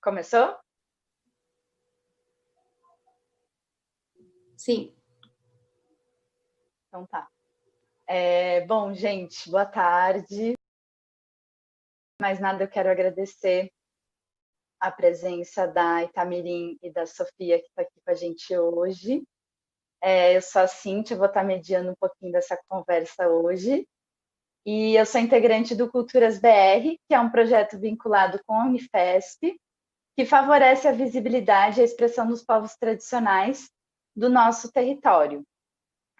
Começou? Sim. Então tá. Bom, gente, boa tarde. Mais nada, eu quero agradecer a presença da Itamirim e da Sofia, que está aqui com a gente hoje. Eu sou a Cíntia, vou estar mediando um pouquinho dessa conversa hoje. E eu sou integrante do Culturas BR, que é um projeto vinculado com a Unifesp, que favorece a visibilidade e a expressão dos povos tradicionais do nosso território,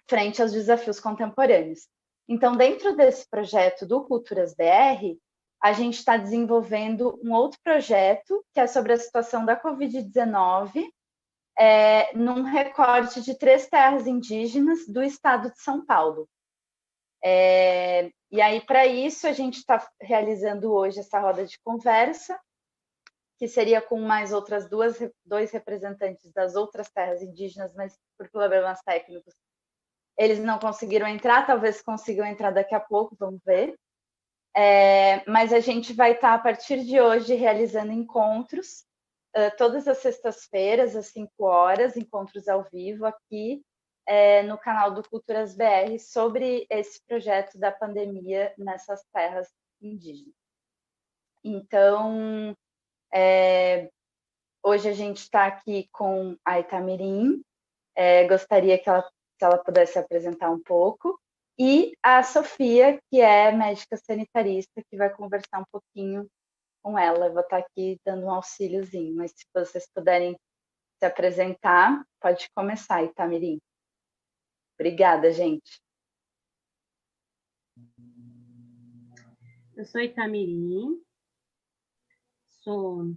frente aos desafios contemporâneos. Então, dentro desse projeto do Culturas BR, a gente está desenvolvendo um outro projeto, que é sobre a situação da Covid-19, num recorte de 3 terras indígenas do estado de São Paulo. E aí, para isso, a gente está realizando hoje essa roda de conversa, que seria com mais outras dois representantes das outras terras indígenas, mas por problemas técnicos eles não conseguiram entrar, talvez consigam entrar daqui a pouco, vamos ver. Mas a gente vai estar, a partir de hoje, realizando encontros, todas as sextas-feiras, às 5 horas, encontros ao vivo aqui no canal do Culturas BR, sobre esse projeto da pandemia nessas terras indígenas. Então, hoje a gente está aqui com a Itamirim, gostaria que se ela pudesse apresentar um pouco, e a Sofia, que é médica sanitarista, que vai conversar um pouquinho com ela. Eu vou estar aqui dando um auxíliozinho, mas se vocês puderem se apresentar, pode começar, Itamirim. Obrigada, gente. Eu sou Itamirim, sou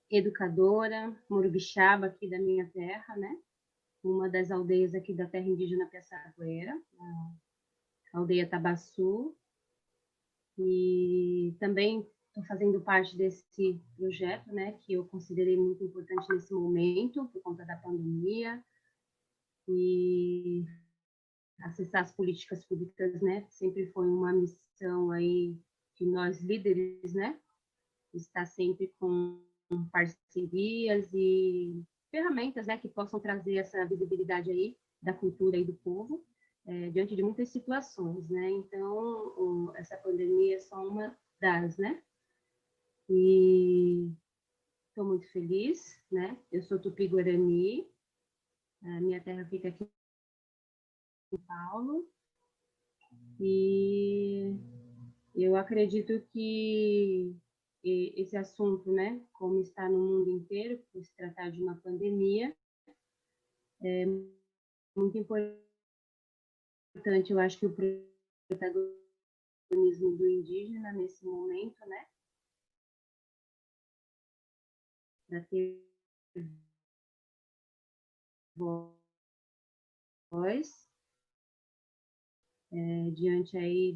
educadora murubixaba aqui da minha terra, né? Uma das aldeias aqui da terra indígena Piaçaguera, a aldeia Tabaçu, e também estou fazendo parte desse projeto, né, que eu considerei muito importante nesse momento, por conta da pandemia, e acessar as políticas públicas, né, sempre foi uma missão aí de nós líderes, né, estar sempre com parcerias e ferramentas, né, que possam trazer essa visibilidade aí da cultura e do povo, diante de muitas situações, né? Então, essa pandemia é só uma das, né? E estou muito feliz, né? Eu sou Tupi-Guarani, a minha terra fica aqui em São Paulo, e eu acredito que esse assunto, né, como está no mundo inteiro, por se tratar de uma pandemia, é muito importante. Eu acho que o protagonismo do indígena nesse momento, né, para ter voz diante aí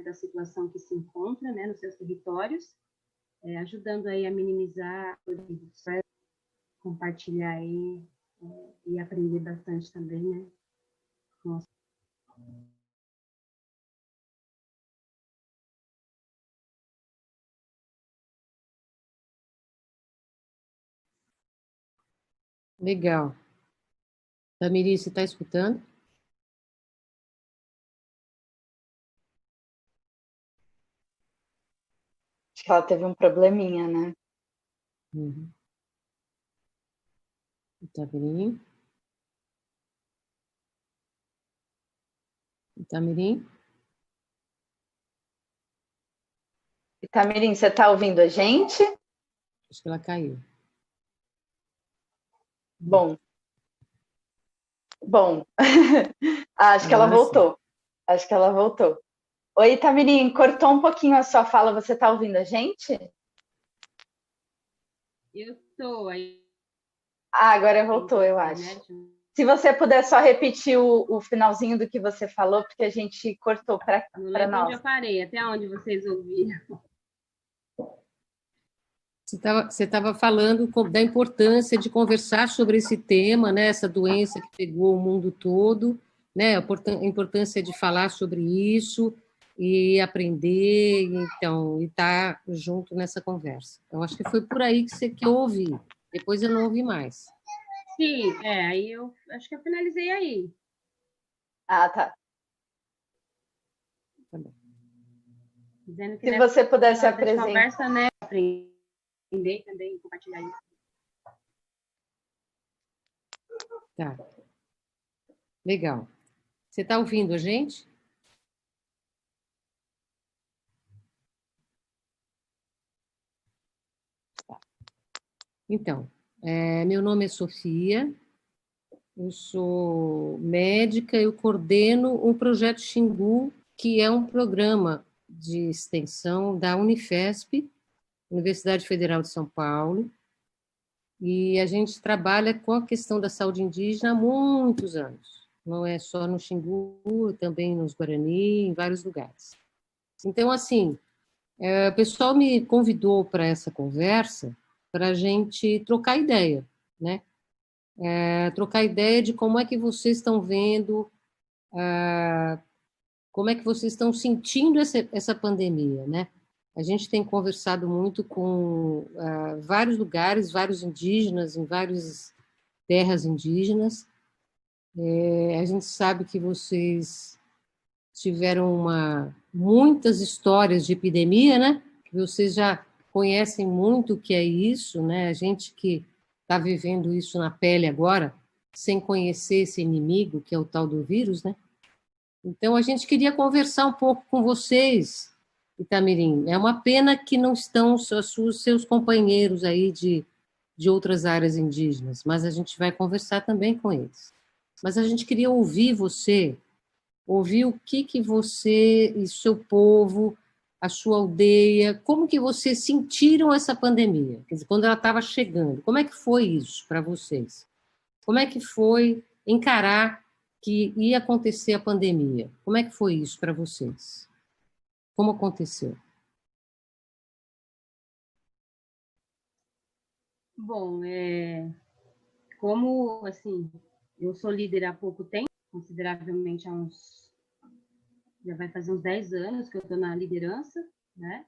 da situação que se encontra, né, nos seus territórios, ajudando aí a minimizar, compartilhar aí e aprender bastante também, né? Nossa. Legal. Tamiri, você está escutando? Acho que ela teve um probleminha, né? Uhum. Itamirim? Itamirim? Itamirim, você está ouvindo a gente? Acho que ela caiu. Bom. Acho que ela voltou. Acho que ela voltou. Oi, Itamirim, cortou um pouquinho a sua fala, você está ouvindo a gente? Eu estou aí. Agora voltou, eu acho. Se você puder só repetir o finalzinho do que você falou, porque a gente cortou para nós. Não lembro onde eu parei, até onde vocês ouviram. Você estava falando da importância de conversar sobre esse tema, né, essa doença que pegou o mundo todo, né, a importância de falar sobre isso, e aprender, então, e estar junto nessa conversa. Então, acho que foi por aí que eu ouvi. Depois eu não ouvi mais. Sim, aí eu acho que eu finalizei aí. Ah, tá. Tá bom. Dizendo que Se você pudesse dessa roda de apresentar. conversa, né, aprender também, compartilhar isso. Tá. Legal. Você está ouvindo a gente? Então, meu nome é Sofia, eu sou médica, eu coordeno o projeto Xingu, que é um programa de extensão da Unifesp, Universidade Federal de São Paulo, e a gente trabalha com a questão da saúde indígena há muitos anos. Não é só no Xingu, também nos Guarani, em vários lugares. Então, assim, o pessoal me convidou para essa conversa para a gente trocar ideia, né? Trocar ideia de como é que vocês estão vendo, como é que vocês estão sentindo essa pandemia, né? A gente tem conversado muito com vários lugares, vários indígenas, em várias terras indígenas. A gente sabe que vocês tiveram muitas histórias de epidemia, né? Que vocês já conhecem muito o que é isso, né? A gente que está vivendo isso na pele agora, sem conhecer esse inimigo, que é o tal do vírus, né? Então, a gente queria conversar um pouco com vocês, Itamirim. É uma pena que não estão seus companheiros aí de outras áreas indígenas, mas a gente vai conversar também com eles. Mas a gente queria ouvir você, ouvir o que você e seu povo, a sua aldeia, como que vocês sentiram essa pandemia? Quer dizer, quando ela estava chegando, como é que foi isso para vocês? Como é que foi encarar que ia acontecer a pandemia? Como é que foi isso para vocês? Como aconteceu? Bom, como, assim, eu sou líder há pouco tempo, consideravelmente já vai fazer uns 10 anos que eu estou na liderança, né?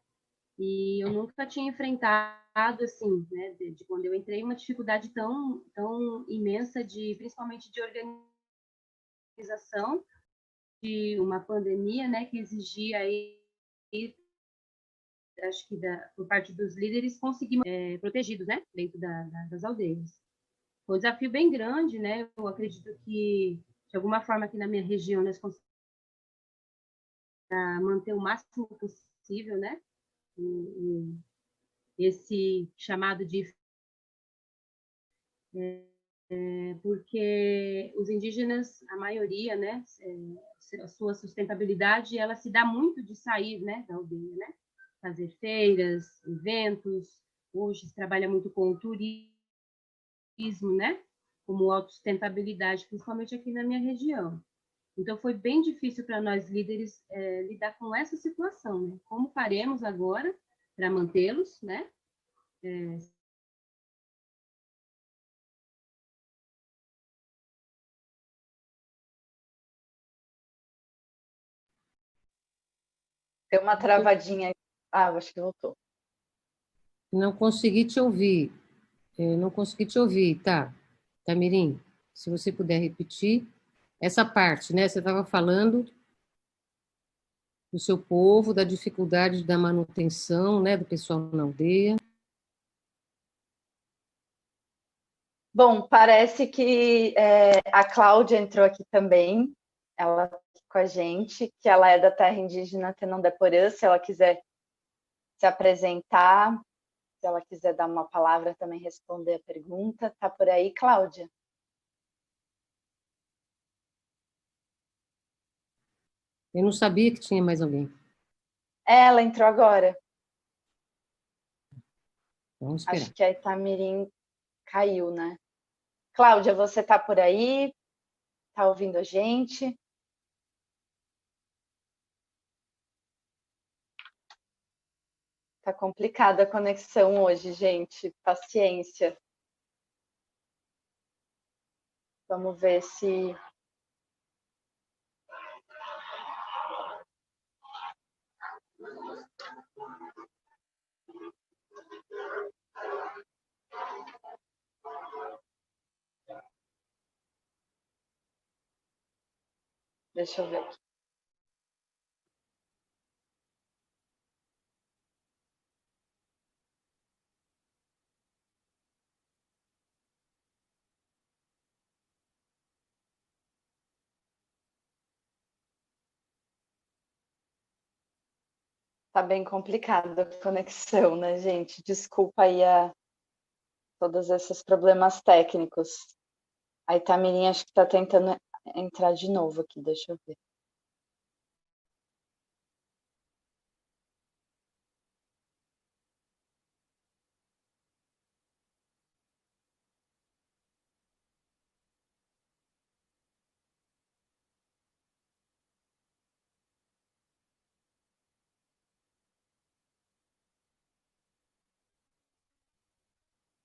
E eu nunca tinha enfrentado, assim, né, de quando eu entrei, uma dificuldade tão imensa, principalmente de organização, de uma pandemia, né, que exigia aí, acho que por parte dos líderes, conseguir protegidos, né, dentro das aldeias. Foi um desafio bem grande, né? Eu acredito que, de alguma forma, aqui na minha região, nós conseguimos manter o máximo possível, né? Esse chamado de porque os indígenas, a maioria, né, a sua sustentabilidade, ela se dá muito de sair, né, da aldeia, né, fazer feiras, eventos. Hoje se trabalha muito com o turismo, né, como autossustentabilidade, principalmente aqui na minha região. Então foi bem difícil para nós líderes lidar com essa situação, né? Como faremos agora para mantê-los, né? Deu uma travadinha. Ah, acho que voltou. Não consegui te ouvir. Não consegui te ouvir, tá? Tamirim, se você puder repetir essa parte, né? Você estava falando do seu povo, da dificuldade da manutenção, né, do pessoal na aldeia. Bom, parece que a Cláudia entrou aqui também, ela está aqui com a gente, que ela é da terra indígena Tenondeporã, se ela quiser se apresentar, se ela quiser dar uma palavra também, responder a pergunta. Tá por aí, Cláudia? Eu não sabia que tinha mais alguém. Ela entrou agora. Vamos esperar. Acho que a Itamirim caiu, né? Cláudia, você tá por aí? Tá ouvindo a gente? Tá complicada a conexão hoje, gente. Paciência. Vamos ver se Deixa eu ver aqui. Tá bem complicada a conexão, né, gente? Desculpa aí todos esses problemas técnicos. A Itamirim acho que está tentando entrar de novo aqui, deixa eu ver.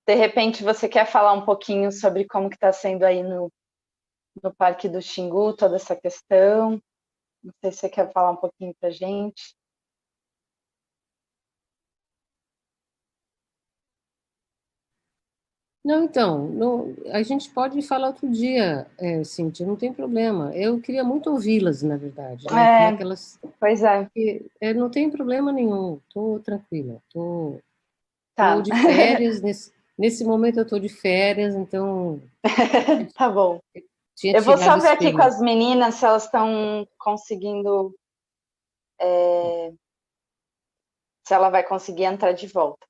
De repente, você quer falar um pouquinho sobre como que está sendo aí no Parque do Xingu, toda essa questão? Não sei se você quer falar um pouquinho para a gente. Não, então, a gente pode falar outro dia, Cíntia, não tem problema. Eu queria muito ouvi-las, na verdade, né? Como é que elas... Pois é. Não tem problema nenhum, estou tranquila, estou Tá. de férias, nesse momento eu estou de férias, então... Tá bom. Tinha Eu vou só tirado ver esse aqui com período. as meninas se elas estão conseguindo... se ela vai conseguir entrar de volta.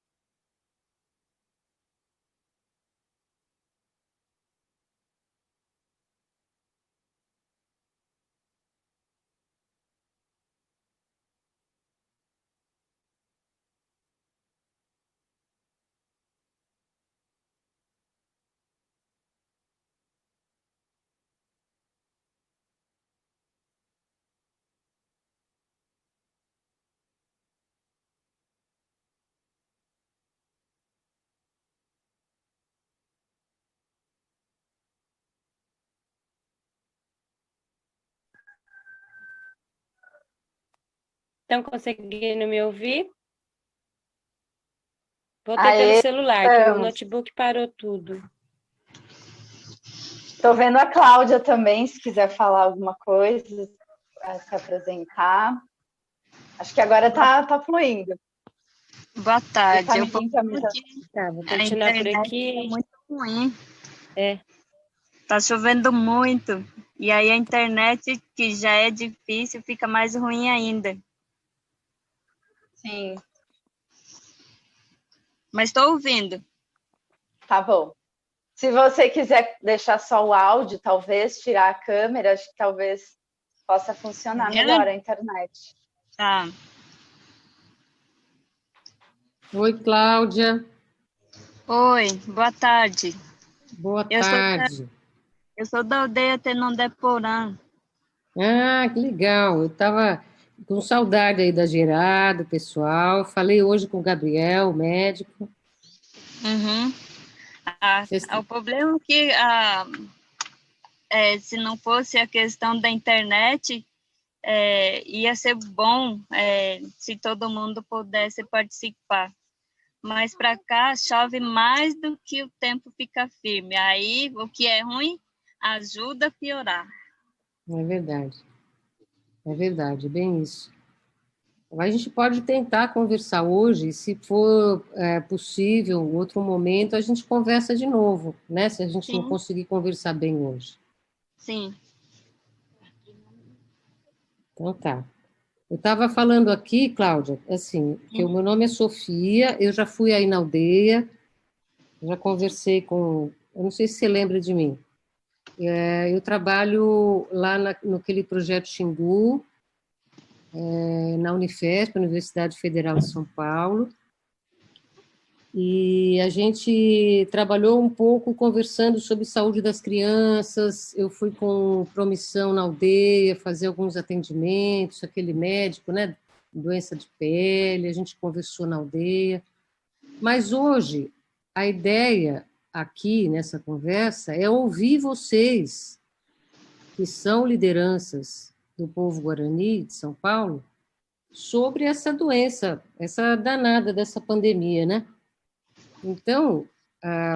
Estão conseguindo me ouvir? Voltei pelo celular, que o notebook parou tudo. Estou vendo a Cláudia também, se quiser falar alguma coisa, se apresentar. Acho que agora está fluindo. Boa tarde. Tá, Eu vou continuar por aqui. É muito ruim. É. Tá chovendo muito. E aí a internet, que já é difícil, fica mais ruim ainda. Sim. Mas estou ouvindo. Tá bom. Se você quiser deixar só o áudio, talvez, tirar a câmera, acho que talvez possa funcionar melhor a internet. Tá. Oi, Cláudia. Oi, boa tarde. Boa tarde. Eu sou da aldeia Tenondeporã. Ah, que legal. Eu estava com saudade aí da Gerada, pessoal. Falei hoje com o Gabriel, o médico. Uhum. O problema é que se não fosse a questão da internet, ia ser bom se todo mundo pudesse participar. Mas para cá chove mais do que o tempo fica firme. Aí o que é ruim ajuda a piorar. É verdade, bem isso. A gente pode tentar conversar hoje, se for possível, em outro momento, a gente conversa de novo, né? Se a gente não conseguir conversar bem hoje. Sim. Então tá. Eu estava falando aqui, Cláudia, assim, que o meu nome é Sofia, eu já fui aí na aldeia, já conversei com... Eu não sei se você lembra de mim. Eu trabalho lá naquele projeto Xingu, na Unifesp, Universidade Federal de São Paulo, e a gente trabalhou um pouco conversando sobre saúde das crianças. Eu fui com promissão na aldeia, fazer alguns atendimentos, aquele médico, né, doença de pele, a gente conversou na aldeia. Mas hoje, a ideia aqui nessa conversa é ouvir vocês, que são lideranças do povo guarani de São Paulo, sobre essa doença, essa danada dessa pandemia, né? Então,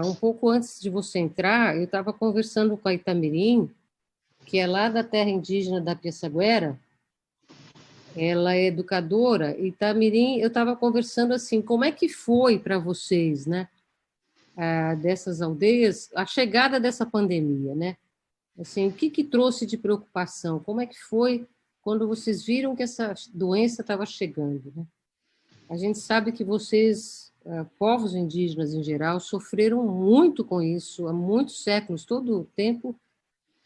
um pouco antes de você entrar, eu estava conversando com a Itamirim, que é lá da terra indígena da Piaçaguera. Ela é educadora, e Itamirim, eu estava conversando assim, como é que foi para vocês, né, dessas aldeias, a chegada dessa pandemia, né? Assim, o que trouxe de preocupação? Como é que foi quando vocês viram que essa doença estava chegando, né? A gente sabe que vocês, povos indígenas em geral, sofreram muito com isso há muitos séculos, todo o tempo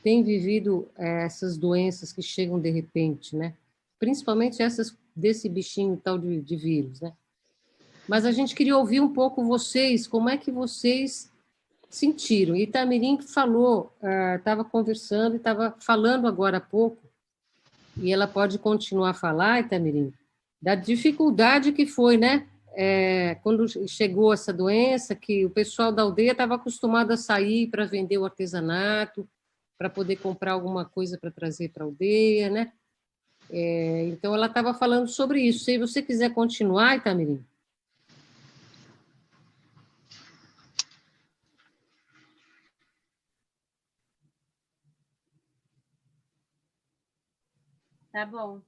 tem vivido essas doenças que chegam de repente, né? Principalmente essas desse bichinho tal de vírus, né? Mas a gente queria ouvir um pouco vocês, como é que vocês sentiram. E Itamirim falou, estava conversando e estava falando agora há pouco, e ela pode continuar a falar, Itamirim, da dificuldade que foi, né? Quando chegou essa doença, que o pessoal da aldeia estava acostumado a sair para vender o artesanato, para poder comprar alguma coisa para trazer para a aldeia, né? Então, ela estava falando sobre isso. Se você quiser continuar, Itamirim. Tá bom.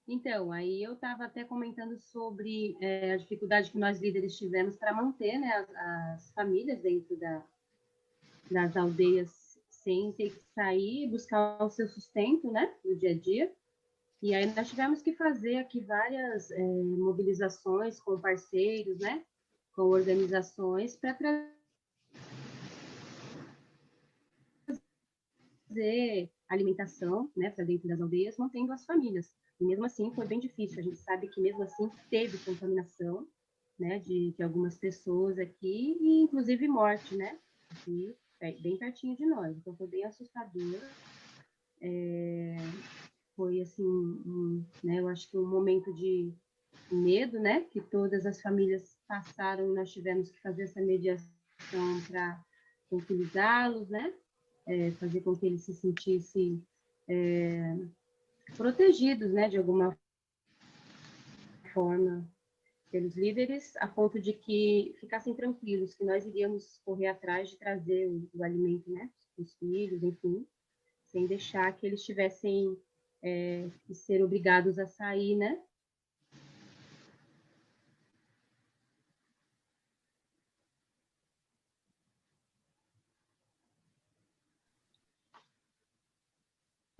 Então, aí eu estava até comentando sobre a dificuldade que nós líderes tivemos para manter, né, as famílias dentro das aldeias sem ter que sair e buscar o seu sustento, né, no dia a dia. E aí nós tivemos que fazer aqui várias mobilizações com parceiros, né, com organizações para trazer alimentação, né, para dentro das aldeias, mantendo as famílias. E mesmo assim foi bem difícil. A gente sabe que mesmo assim teve contaminação, né, de algumas pessoas aqui e inclusive morte, né, aqui bem pertinho de nós. Então foi bem assustador. Foi assim, né, eu acho que um momento de medo, né, que todas as famílias passaram. Nós tivemos que fazer essa mediação para tranquilizá-los, né, fazer com que eles se sentissem protegidos, né, de alguma forma pelos líderes, a ponto de que ficassem tranquilos, que nós iríamos correr atrás de trazer o alimento, né, os filhos, enfim, sem deixar que eles tivessem que ser obrigados a sair, né.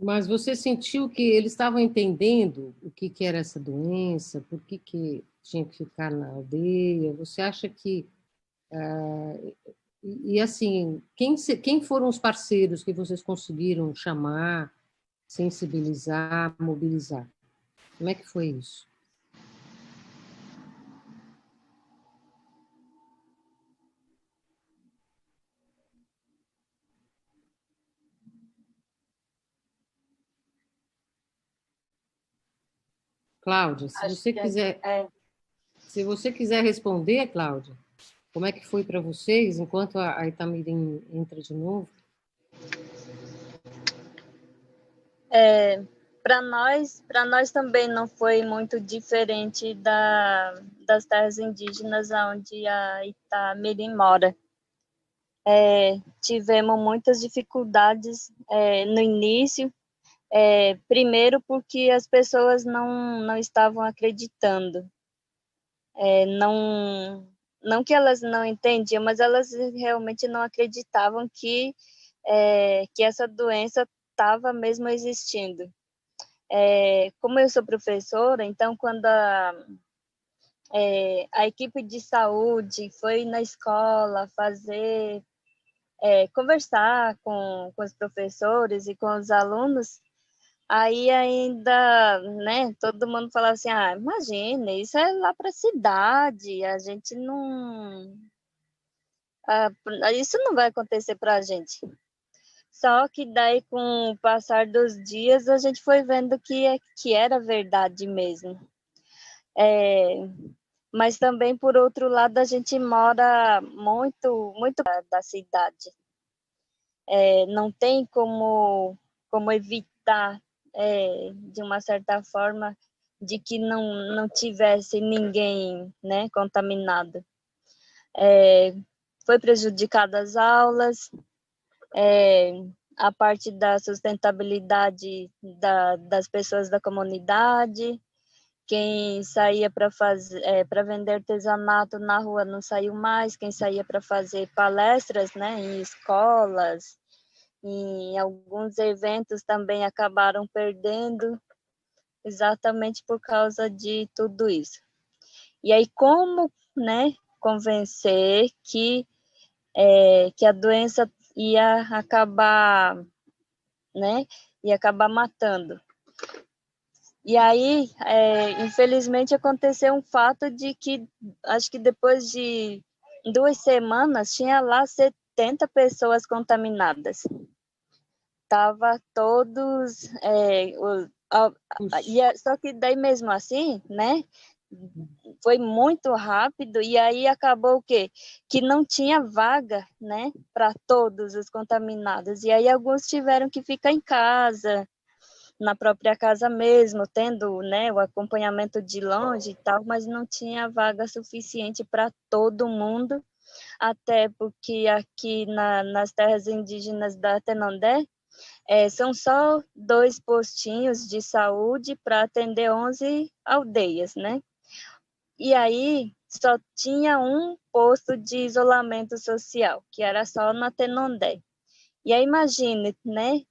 Mas você sentiu que eles estavam entendendo o que era essa doença, por que tinha que ficar na aldeia? Você acha que... E assim, quem foram os parceiros que vocês conseguiram chamar, sensibilizar, mobilizar? Como é que foi isso? Cláudia, Acho que se você quiser responder, Cláudia, como é que foi para vocês, enquanto a Itamirim entra de novo? Para nós também não foi muito diferente das terras indígenas onde a Itamirim mora. Tivemos muitas dificuldades no início, primeiro porque as pessoas não estavam acreditando. Não que elas não entendiam, mas elas realmente não acreditavam que essa doença estava mesmo existindo. Como eu sou professora, então quando a equipe de saúde foi na escola conversar com os professores e com os alunos, aí ainda, né, todo mundo falava assim, imagina, isso é lá para a cidade, a gente não... isso não vai acontecer para a gente. Só que daí, com o passar dos dias, a gente foi vendo que era verdade mesmo. Mas também, por outro lado, a gente mora muito, muito da cidade. Não tem como evitar de uma certa forma, de que não tivesse ninguém, né, contaminado. Foi prejudicada as aulas, a parte da sustentabilidade das pessoas da comunidade. Quem saía para vender artesanato na rua não saiu mais, quem saía para fazer palestras, né, em escolas, em alguns eventos também acabaram perdendo, exatamente por causa de tudo isso. E aí, como, né, convencer que a doença ia acabar, né, ia acabar matando? E aí, infelizmente, aconteceu um fato de que, acho que depois de 2 semanas, tinha lá 70 pessoas contaminadas. Tava todos... só que daí mesmo assim, né? Foi muito rápido e aí acabou o quê? Que não tinha vaga, né? Para todos os contaminados. E aí alguns tiveram que ficar em casa, na própria casa mesmo, tendo, né, o acompanhamento de longe e tal, mas não tinha vaga suficiente para todo mundo, até porque aqui nas terras indígenas da Tenondé, são só 2 postinhos de saúde para atender 11 aldeias, né? E aí só tinha um posto de isolamento social, que era só na Tenondé. E aí imagine, né?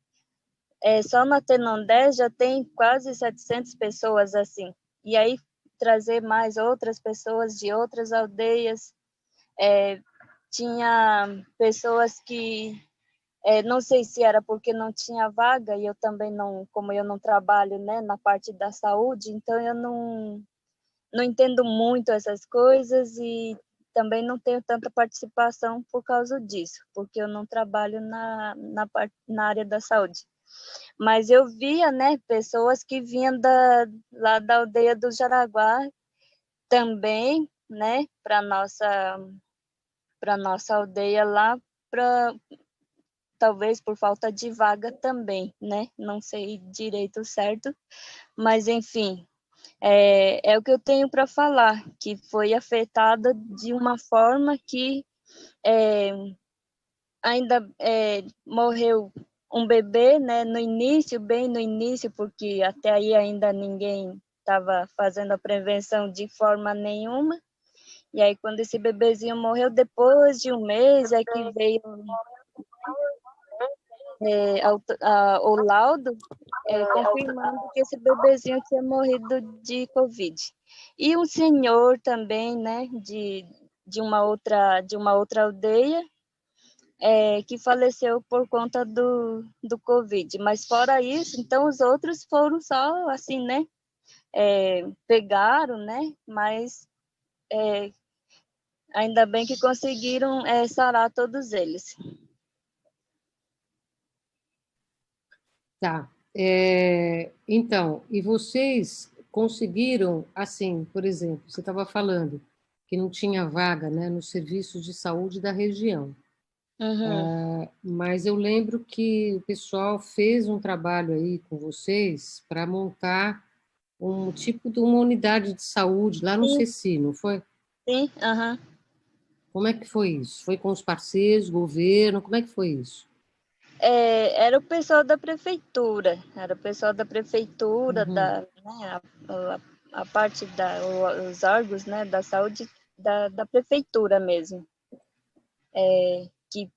Só na Tenondé já tem quase 700 pessoas assim. E aí trazer mais outras pessoas de outras aldeias. Tinha pessoas que, não sei se era porque não tinha vaga, e eu também não, como eu não trabalho, né, na parte da saúde, então eu não entendo muito essas coisas e também não tenho tanta participação por causa disso, porque eu não trabalho na área da saúde. Mas eu via, né, pessoas que vinham lá da aldeia do Jaraguá também, né, para nossa aldeia lá, talvez por falta de vaga também, né, não sei direito certo, mas enfim, é o que eu tenho para falar, que foi afetada de uma forma que ainda morreu um bebê, né, no início, bem no início, porque até aí ainda ninguém estava fazendo a prevenção de forma nenhuma. E aí, quando esse bebezinho morreu, depois de um mês, é que veio o laudo confirmando que esse bebezinho tinha morrido de Covid. E um senhor também, né, de uma outra aldeia, que faleceu por conta do Covid. Mas fora isso, então os outros foram só assim, né? Pegaram, né? Mas ainda bem que conseguiram sarar todos eles. Tá. Então, e vocês conseguiram, assim, por exemplo, você estava falando que não tinha vaga, né, no serviço de saúde da região. Uhum. Mas eu lembro que o pessoal fez um trabalho aí com vocês para montar um tipo de uma unidade de saúde lá no Sim, Ceci, não foi? sim, uhum. Como é que foi isso? Foi com os parceiros, governo? Como é que foi isso? Era o pessoal da prefeitura, Uhum. né, a parte os órgãos, né, da saúde da prefeitura mesmo, que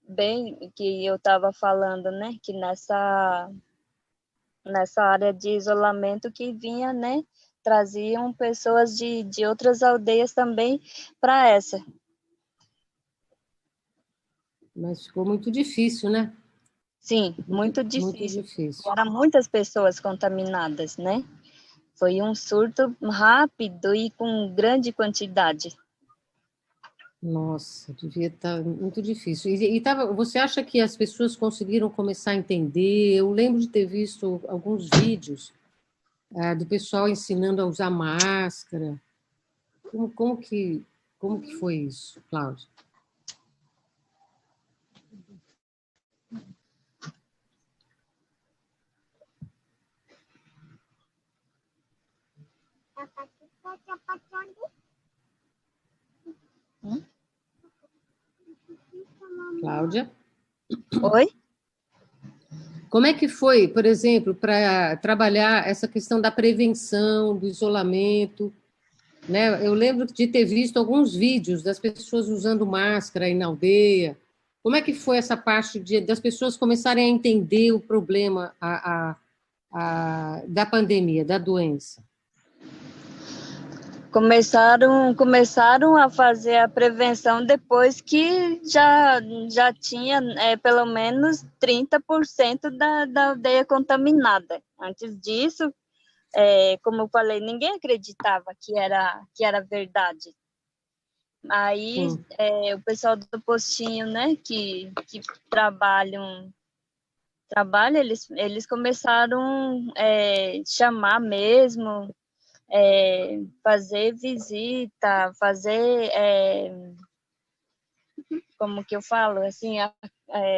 bem que eu estava falando, né, que nessa área de isolamento que vinha, né, traziam pessoas de outras aldeias também para essa. Mas ficou muito difícil, né? Sim, Muito, muito muito difícil. difícil. Eram muitas pessoas contaminadas, né? Foi um surto rápido e com grande quantidade. Nossa, devia estar muito difícil. Você acha que as pessoas conseguiram começar a entender? Eu lembro de ter visto alguns vídeos do pessoal ensinando a usar máscara. Como, como que foi isso, Cláudia? Cláudia? Oi? Como é que foi, por exemplo, para trabalhar essa questão da prevenção, do isolamento, né? Eu lembro de ter visto alguns vídeos das pessoas usando máscara aí na aldeia. Como é que foi essa parte das pessoas começarem a entender o problema da pandemia, da doença? Começaram a fazer a prevenção depois que já tinha pelo menos 30% da aldeia contaminada. Antes disso, como eu falei, ninguém acreditava que era verdade. Aí o pessoal do postinho, né, que trabalham, eles começaram a chamar mesmo, fazer visita, fazer, como que eu falo, assim,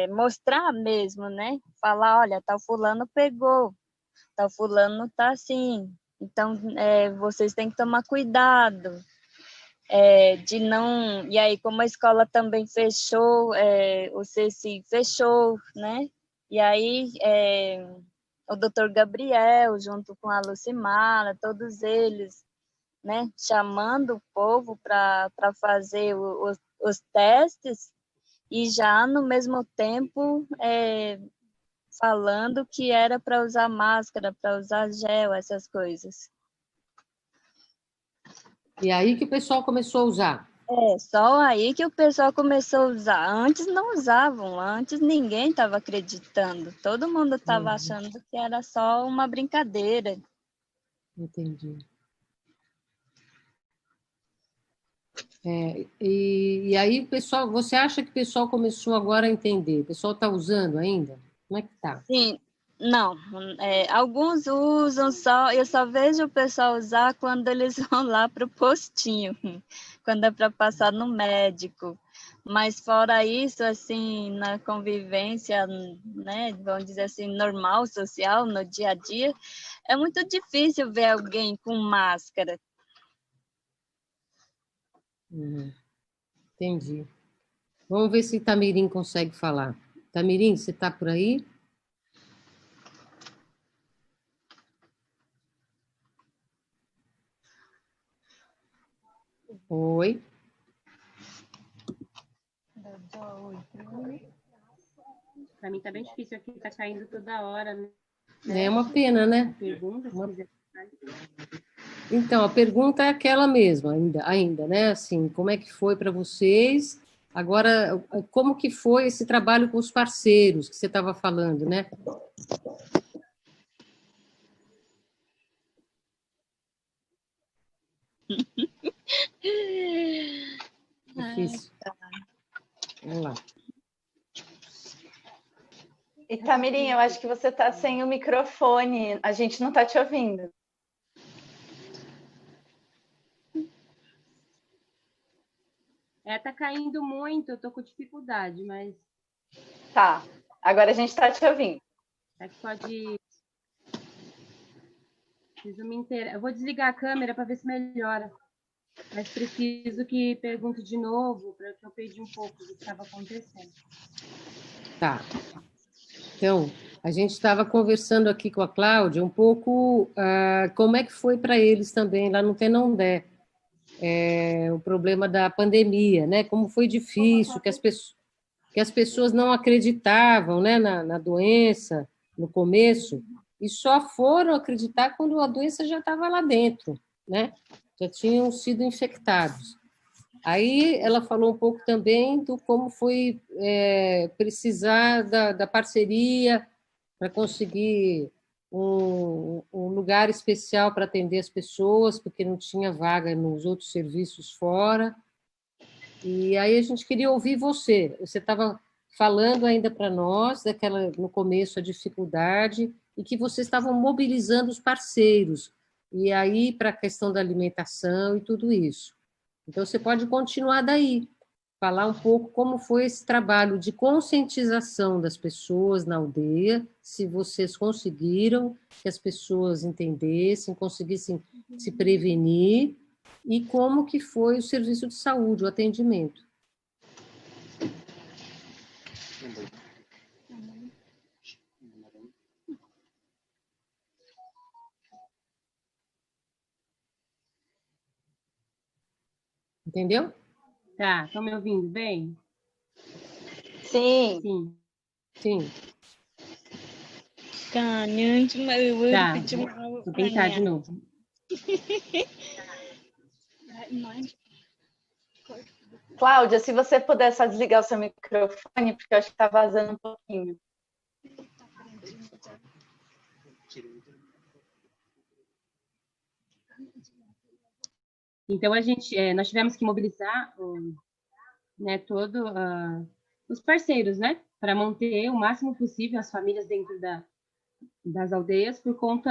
mostrar mesmo, né? Falar, olha, tal fulano pegou, tal fulano tá assim, então vocês têm que tomar cuidado, de não... E aí, como a escola também fechou, o CECI fechou, né? E aí, o doutor Gabriel, junto com a Lucimara, todos eles, né, chamando o povo para fazer os testes e já no mesmo tempo falando que era para usar máscara, para usar gel, essas coisas. E aí que o pessoal começou a usar? Só aí que o pessoal começou a usar. Antes não usavam, antes ninguém estava acreditando. Todo mundo estava achando que era só uma brincadeira. Entendi. E aí, o pessoal, você acha que o pessoal começou agora a entender? O pessoal está usando ainda? Como é que está? Sim, não. Alguns usam só, eu só vejo o pessoal usar quando eles vão lá para o postinho, quando é para passar no médico. Mas fora isso, assim, na convivência, né, vamos dizer assim, normal, social, no dia a dia, é muito difícil ver alguém com máscara. Entendi. Vamos ver se Tamirim consegue falar. Tamirim, você está por aí? Oi. Para mim tá bem difícil aqui, tá caindo toda hora, né? É uma pena, né? Pergunta, se quiser. Então, a pergunta é aquela mesma, ainda, né? Assim, como é que foi para vocês? Agora, como que foi esse trabalho com os parceiros que você estava falando, né? Difícil. Vamos lá. E Tamirim, eu acho que você está sem o microfone, a gente não está te ouvindo. Tá caindo muito, eu tô com dificuldade, mas... Tá, agora a gente está te ouvindo. É que pode... Eu vou desligar a câmera para ver se melhora. Mas preciso que pergunte de novo, para que eu perdi um pouco do que estava acontecendo. Tá. Então, a gente estava conversando aqui com a Cláudia um pouco como é que foi para eles também lá no Tenondé, o problema da pandemia, né? Como foi difícil, que as pessoas não acreditavam, né, na doença no começo, e só foram acreditar quando a doença já estava lá dentro, né? Já tinham sido infectados. Aí ela falou um pouco também do como foi precisar da parceria para conseguir um lugar especial para atender as pessoas, porque não tinha vaga nos outros serviços fora. E aí a gente queria ouvir você. Você estava falando ainda para nós daquela no começo a dificuldade e que vocês estavam mobilizando os parceiros e aí para a questão da alimentação e tudo isso. Então você pode continuar daí, falar um pouco como foi esse trabalho de conscientização das pessoas na aldeia, se vocês conseguiram que as pessoas entendessem, conseguissem se prevenir, e como que foi o serviço de saúde, o atendimento. Entendeu? Tá, estão me ouvindo bem? Sim. Sim. Sim. Tá, vou tentar de novo. Cláudia, se você puder só desligar o seu microfone, porque eu acho que está vazando um pouquinho. Então, nós tivemos que mobilizar né, os parceiros, né, para manter o máximo possível as famílias dentro das aldeias, por conta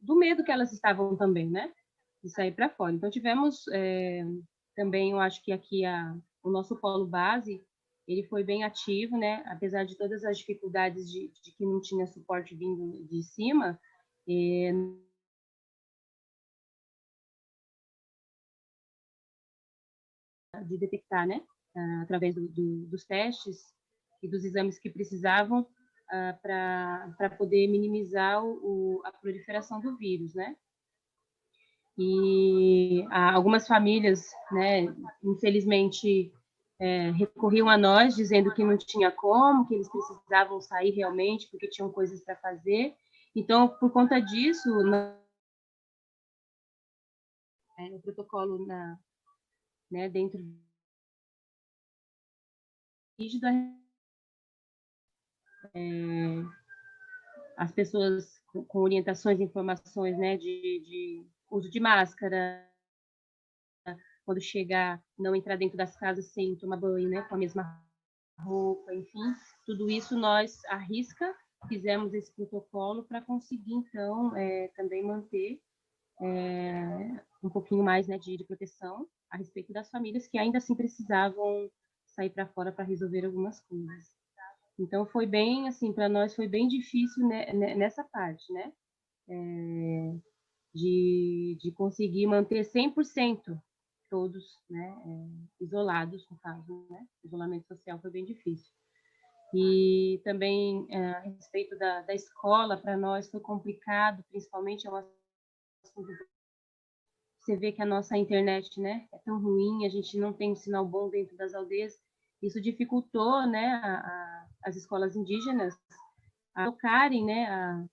do medo que elas estavam também, né, de sair para fora. Então, tivemos também, eu acho que aqui o nosso polo base, ele foi bem ativo, né, apesar de todas as dificuldades de que não tinha suporte vindo de cima, de detectar, né, através dos testes e dos exames que precisavam para poder minimizar a proliferação do vírus, né? E algumas famílias, né, infelizmente, recorriam a nós dizendo que não tinha como, que eles precisavam sair realmente porque tinham coisas para fazer. Então, por conta disso, o protocolo né, dentro rígido, as pessoas com orientações e informações, né, de uso de máscara, quando chegar, não entrar dentro das casas sem tomar banho, né, com a mesma roupa, enfim, tudo isso nós, à risca, fizemos esse protocolo para conseguir, então, também manter um pouquinho mais, né, de proteção a respeito das famílias que ainda assim precisavam sair para fora para resolver algumas coisas. Então, foi bem, assim, para nós foi bem difícil, né, nessa parte, né, de conseguir manter 100% todos, né, isolados, no caso, né, isolamento social foi bem difícil. E também, a respeito da escola, para nós foi complicado, principalmente você vê que a nossa internet, né, é tão ruim, a gente não tem um sinal bom dentro das aldeias, isso dificultou, né, as escolas indígenas a tocarem, né,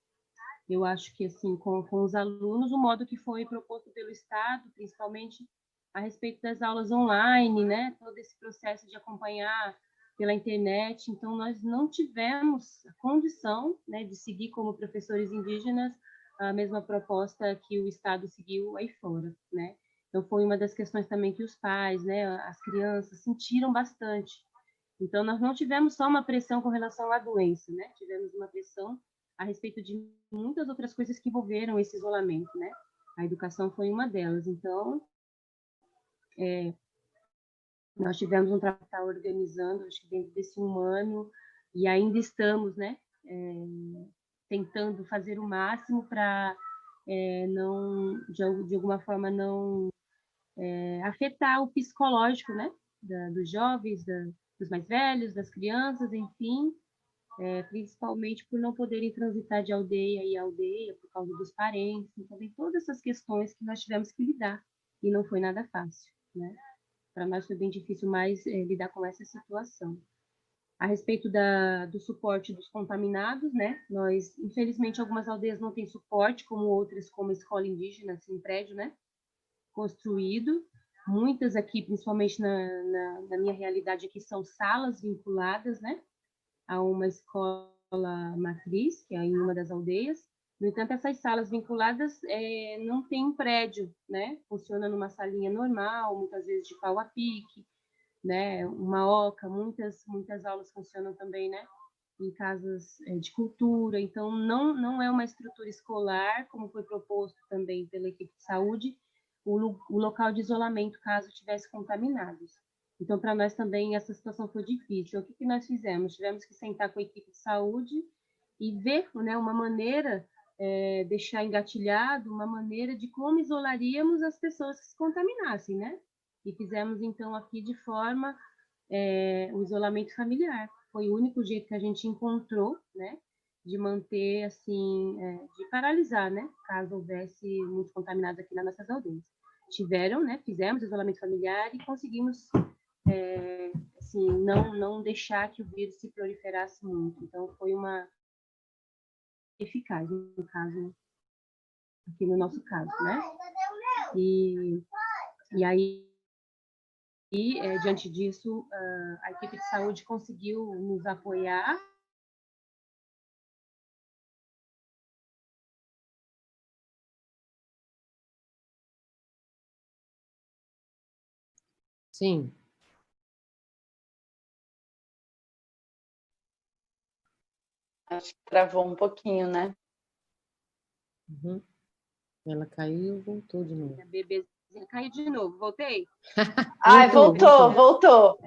eu acho que assim com os alunos o modo que foi proposto pelo Estado, principalmente a respeito das aulas online, né, todo esse processo de acompanhar pela internet. Então nós não tivemos a condição, né, de seguir como professores indígenas a mesma proposta que o Estado seguiu aí fora, né? Então foi uma das questões também que os pais, né, as crianças sentiram bastante. Então nós não tivemos só uma pressão com relação à doença, né? Tivemos uma pressão a respeito de muitas outras coisas que envolveram esse isolamento, né? A educação foi uma delas. Então, nós tivemos um trabalho que organizando, acho que dentro desse 1 ano, e ainda estamos, né? Tentando fazer o máximo para não, de alguma forma, não afetar o psicológico, né? Dos jovens, dos mais velhos, das crianças, enfim, principalmente por não poderem transitar de aldeia em aldeia por causa dos parentes. Então, tem todas essas questões que nós tivemos que lidar e não foi nada fácil, né? Para nós foi bem difícil mais lidar com essa situação. A respeito do suporte dos contaminados, né? Nós, infelizmente, algumas aldeias não têm suporte, como outras, como a escola indígena, assim, prédio, né? Construído. Muitas aqui, principalmente na minha realidade aqui, são salas vinculadas, né? A uma escola matriz, que é em uma das aldeias. No entanto, essas salas vinculadas não têm um prédio, né? Funciona numa salinha normal, muitas vezes de pau a pique, né? Uma oca, muitas aulas funcionam também, né? Em casas de cultura. Então, não é uma estrutura escolar, como foi proposto também pela equipe de saúde, o local de isolamento, caso tivesse contaminados. Então, para nós também, essa situação foi difícil. O que nós fizemos? Tivemos que sentar com a equipe de saúde e ver, né, uma maneira deixar engatilhado uma maneira de como isolaríamos as pessoas que se contaminassem, né? E fizemos, então, aqui de forma o isolamento familiar. Foi o único jeito que a gente encontrou, né? De manter, assim, de paralisar, né? Caso houvesse muitos contaminados aqui nas nossas aldeias. Tiveram, né? Fizemos isolamento familiar e conseguimos, assim, não deixar que o vírus se proliferasse muito. Então, foi uma eficaz, no caso, aqui no nosso caso, né? E aí, diante disso, a equipe de saúde conseguiu nos apoiar. Sim. Acho que travou um pouquinho, né? Uhum. Ela caiu, voltou de novo. A bebezinha caiu de novo. Voltei? Ai, voltou.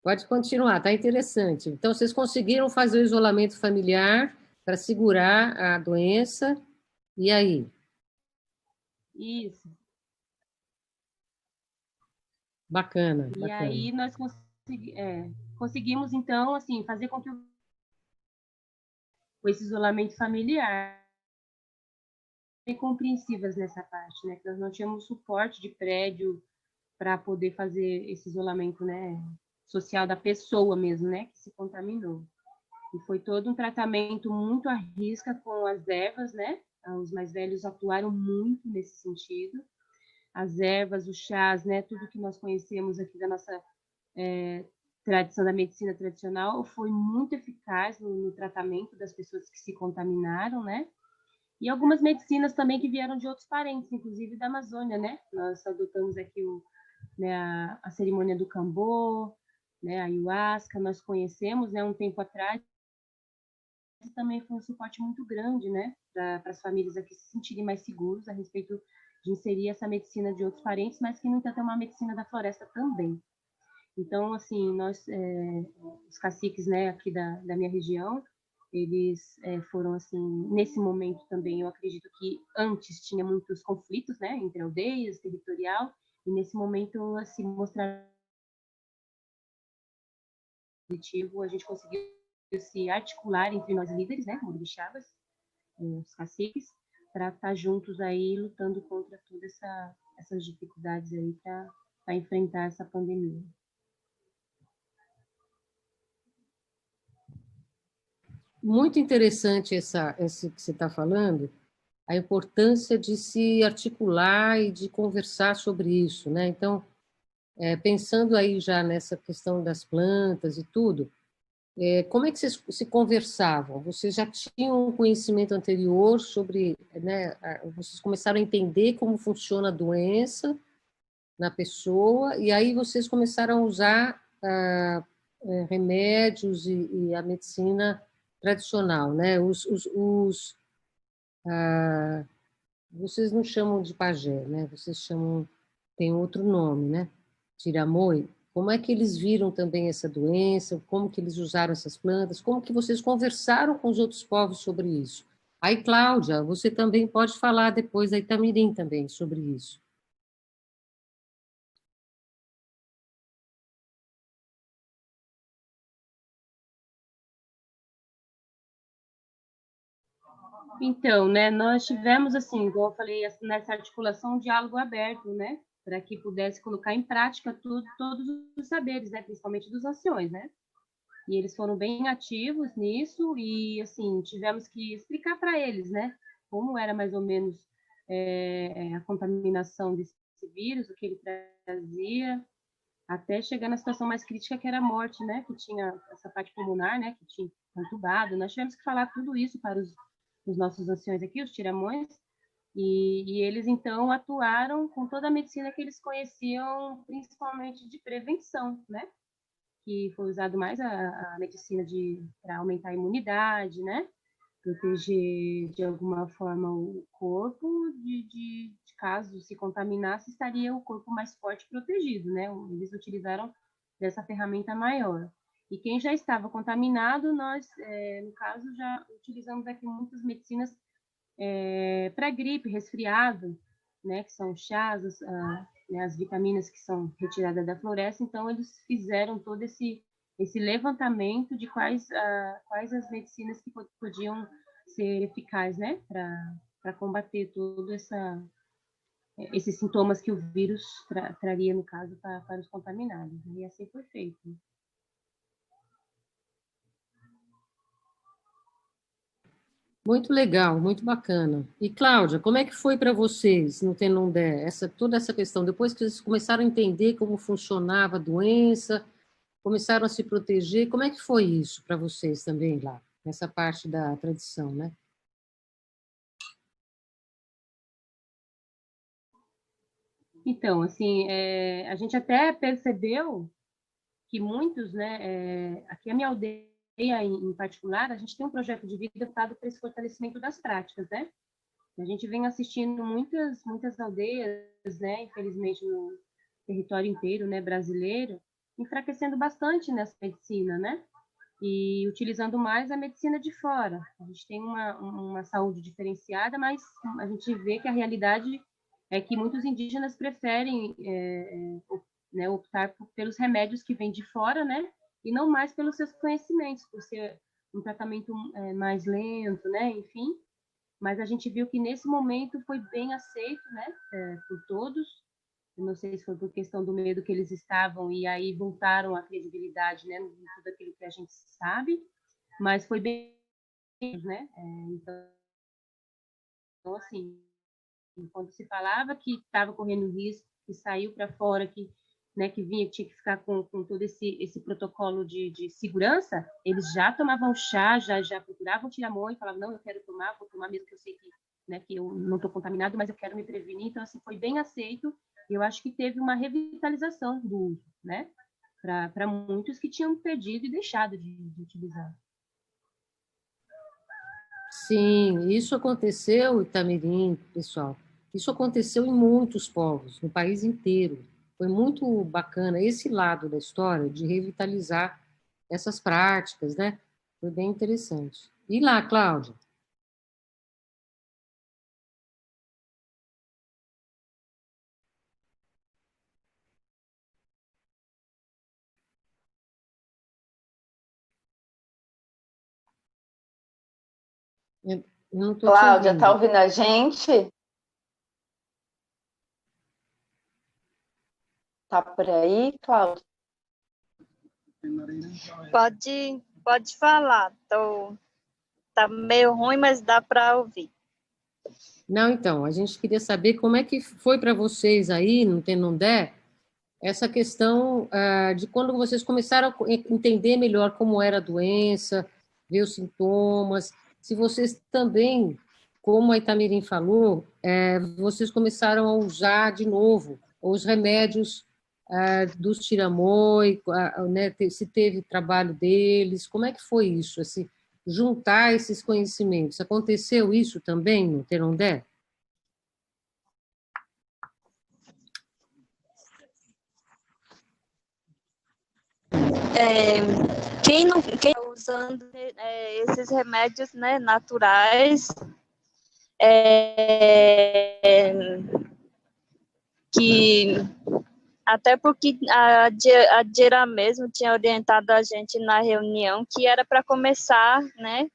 Pode continuar, tá interessante. Então, vocês conseguiram fazer o isolamento familiar para segurar a doença, e aí? Isso. Bacana, E bacana. aí nós conseguimos, então, assim, fazer com que esse isolamento familiar bem compreensivas nessa parte, né? Que nós não tínhamos suporte de prédio para poder fazer esse isolamento, né, social da pessoa mesmo, né, que se contaminou. E foi todo um tratamento muito à risca com as ervas, né? Os mais velhos atuaram muito nesse sentido. As ervas, os chás, né, tudo que nós conhecemos aqui da nossa tradição da medicina tradicional foi muito eficaz no tratamento das pessoas que se contaminaram, né? E algumas medicinas também que vieram de outros parentes, inclusive da Amazônia, né? Nós adotamos aqui a cerimônia do Cambô, né? A ayahuasca, nós conhecemos, né? Um tempo atrás, e também foi um suporte muito grande, né? Para as famílias aqui se sentirem mais seguros a respeito de inserir essa medicina de outros parentes, mas que, no entanto, é uma medicina da floresta também. Então, assim, os caciques, né, aqui da minha região, eles foram, assim, nesse momento também, eu acredito que antes tinha muitos conflitos, né, entre aldeias, territorial, e nesse momento, assim, mostrar positivo, a gente conseguiu se articular entre nós líderes, né, como orixás, os caciques, para estar juntos aí lutando contra todas essas dificuldades aí para enfrentar essa pandemia. Muito interessante esse que você está falando, a importância de se articular e de conversar sobre isso, né? Então, pensando aí já nessa questão das plantas e tudo, como é que vocês se conversavam? Vocês já tinham um conhecimento anterior sobre, né? Vocês começaram a entender como funciona a doença na pessoa e aí vocês começaram a usar remédios e a medicina tradicional, né? Vocês não chamam de pajé, né? Vocês chamam, tem outro nome, né? Tiramoi. Como é que eles viram também essa doença? Como que eles usaram essas plantas? Como que vocês conversaram com os outros povos sobre isso? Aí, Cláudia, você também pode falar depois da Itamirim também sobre isso. Então, né, nós tivemos, assim, igual eu falei, nessa articulação, um diálogo aberto, né, para que pudesse colocar em prática todos os saberes, né, principalmente dos anciões, né, e eles foram bem ativos nisso e, assim, tivemos que explicar para eles, né, como era mais ou menos a contaminação desse vírus, o que ele trazia, até chegar na situação mais crítica, que era a morte, né, que tinha essa parte pulmonar, né, que tinha entubado. Nós tivemos que falar tudo isso para os nossos anciões aqui, os tiramões, e eles, então, atuaram com toda a medicina que eles conheciam, principalmente de prevenção, né, que foi usado mais a medicina para aumentar a imunidade, né, proteger de alguma forma o corpo de caso se contaminasse, estaria o corpo mais forte e protegido, né? Eles utilizaram dessa ferramenta maior. E quem já estava contaminado, nós, no caso, já utilizamos aqui muitas medicinas para gripe, resfriado, né, que são chás, né, as vitaminas que são retiradas da floresta. Então, eles fizeram todo esse levantamento de quais as medicinas que podiam ser eficazes, né, para combater todo esses sintomas que o vírus traria, no caso, para os contaminados. E assim foi feito. Muito legal, muito bacana. E, Cláudia, como é que foi para vocês no Tenondé, toda essa questão? Depois que vocês começaram a entender como funcionava a doença, começaram a se proteger, como é que foi isso para vocês também lá, nessa parte da tradição, né? Então, assim, a gente até percebeu que muitos, né, aqui a minha aldeia em particular, a gente tem um projeto de vida voltado para esse fortalecimento das práticas, né? A gente vem assistindo muitas aldeias, né, infelizmente no território inteiro, né, brasileiro, enfraquecendo bastante nessa medicina, né? E utilizando mais a medicina de fora. A gente tem uma saúde diferenciada, mas a gente vê que a realidade é que muitos indígenas preferem né, optar pelos remédios que vêm de fora, né? E não mais pelos seus conhecimentos, por ser um tratamento mais lento, né? Enfim, mas a gente viu que nesse momento foi bem aceito, né? Por todos. Eu não sei se foi por questão do medo que eles estavam e aí voltaram a credibilidade, né? Em tudo aquilo que a gente sabe, mas foi bem, né? Então, assim, quando se falava que estava correndo risco, que saiu para fora, que, né, que vinha, que tinha que ficar com todo esse protocolo de segurança, eles já tomavam chá, já procuravam tirar a mão e falavam, não, eu quero tomar, vou tomar mesmo que eu sei que, né, que eu não estou contaminado, mas eu quero me prevenir. Então, assim, foi bem aceito e eu acho que teve uma revitalização do uso, né, para muitos que tinham perdido e deixado de utilizar. Sim, isso aconteceu, Itamirim, pessoal. Isso aconteceu em muitos povos, no país inteiro. Foi muito bacana esse lado da história de revitalizar essas práticas, né? Foi bem interessante. E lá, Cláudia? Eu não estou te Cláudia, tá ouvindo. ouvindo a gente? Tá por aí, Cláudia? Pode falar. Tá meio ruim, mas dá para ouvir. Não, então, a gente queria saber como é que foi para vocês aí, no Tenondé, essa questão de quando vocês começaram a entender melhor como era a doença, ver os sintomas, se vocês também, como a Itamirim falou, vocês começaram a usar de novo os remédios dos tiramoi, né, se teve trabalho deles, como é que foi isso, assim, juntar esses conhecimentos? Aconteceu isso também no Terondé? Quem tá usando esses remédios, né, naturais, que até porque a Dira mesmo tinha orientado a gente na reunião que era para começar, né,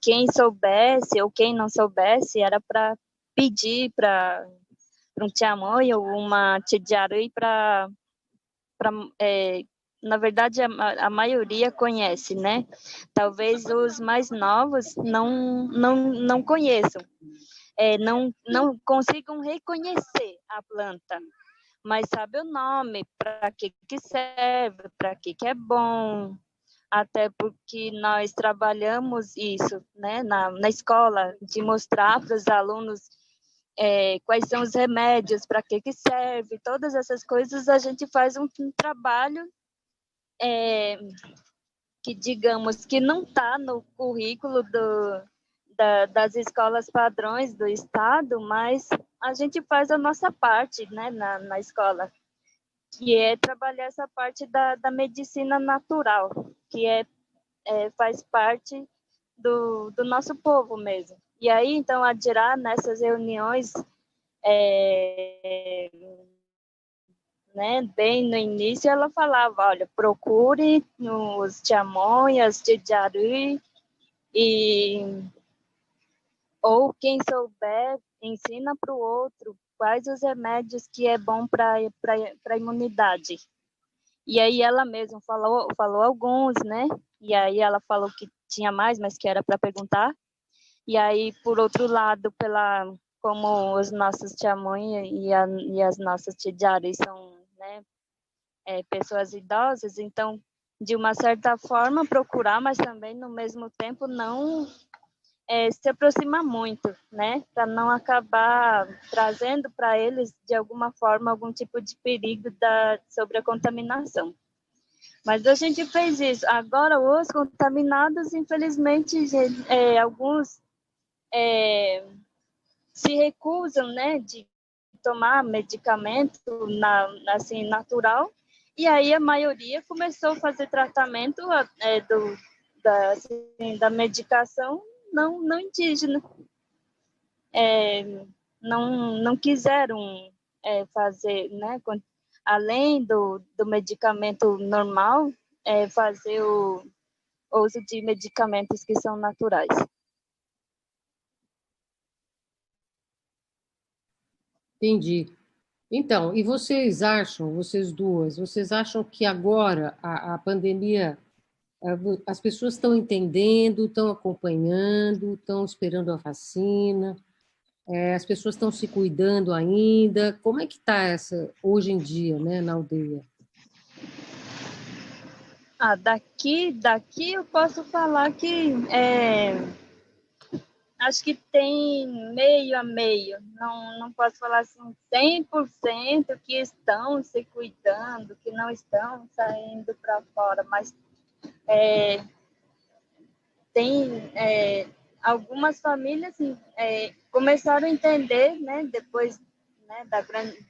quem soubesse ou quem não soubesse, era para pedir para um tiamoi ou uma tidiarui para na verdade, a maioria conhece, né? Talvez os mais novos não conheçam, não consigam reconhecer a planta, mas sabe o nome, para que serve, para que é bom, até porque nós trabalhamos isso, né, na escola, de mostrar para os alunos quais são os remédios, para que serve, todas essas coisas a gente faz um trabalho que, digamos, que não está no currículo das escolas padrões do Estado, mas a gente faz a nossa parte, né, na escola, que é trabalhar essa parte da medicina natural, que faz parte do nosso povo mesmo. E aí, então, a Dirá, nessas reuniões, né, bem no início, ela falava, olha, procure os Tiamon, as Tidjari, ou quem souber, ensina para o outro quais os remédios que é bom para a imunidade. E aí ela mesma falou alguns, né? E aí ela falou que tinha mais, mas que era para perguntar. E aí, por outro lado, como os nossos Tiamões e as nossas Tidjaris são, né, pessoas idosas, então, de uma certa forma, procurar, mas também, no mesmo tempo, não se aproximar muito, né, para não acabar trazendo para eles, de alguma forma, algum tipo de perigo sobre a contaminação. Mas a gente fez isso. Agora, os contaminados, infelizmente, alguns se recusam, né, de tomar medicamento assim, natural, e aí a maioria começou a fazer tratamento da medicação não indígena. Não quiseram fazer, né, além do medicamento normal, fazer o uso de medicamentos que são naturais. Entendi. Então, e vocês duas, vocês acham que agora a pandemia, as pessoas estão entendendo, estão acompanhando, estão esperando a vacina, as pessoas estão se cuidando ainda? Como é que está hoje em dia, né, na aldeia? Daqui eu posso falar que acho que tem meio a meio. Não posso falar assim 100% que estão se cuidando, que não estão saindo para fora, mas tem algumas famílias começaram a entender, né, depois, né,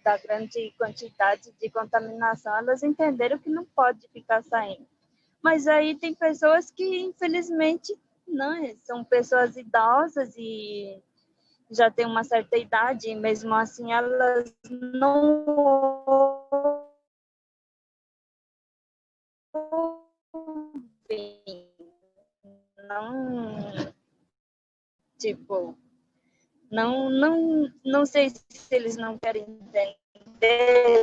da grande quantidade de contaminação, elas entenderam que não pode ficar saindo. Mas aí tem pessoas que, infelizmente, não, são pessoas idosas e já têm uma certa idade, e mesmo assim elas não ouvem, não, tipo, não sei se eles não querem entender,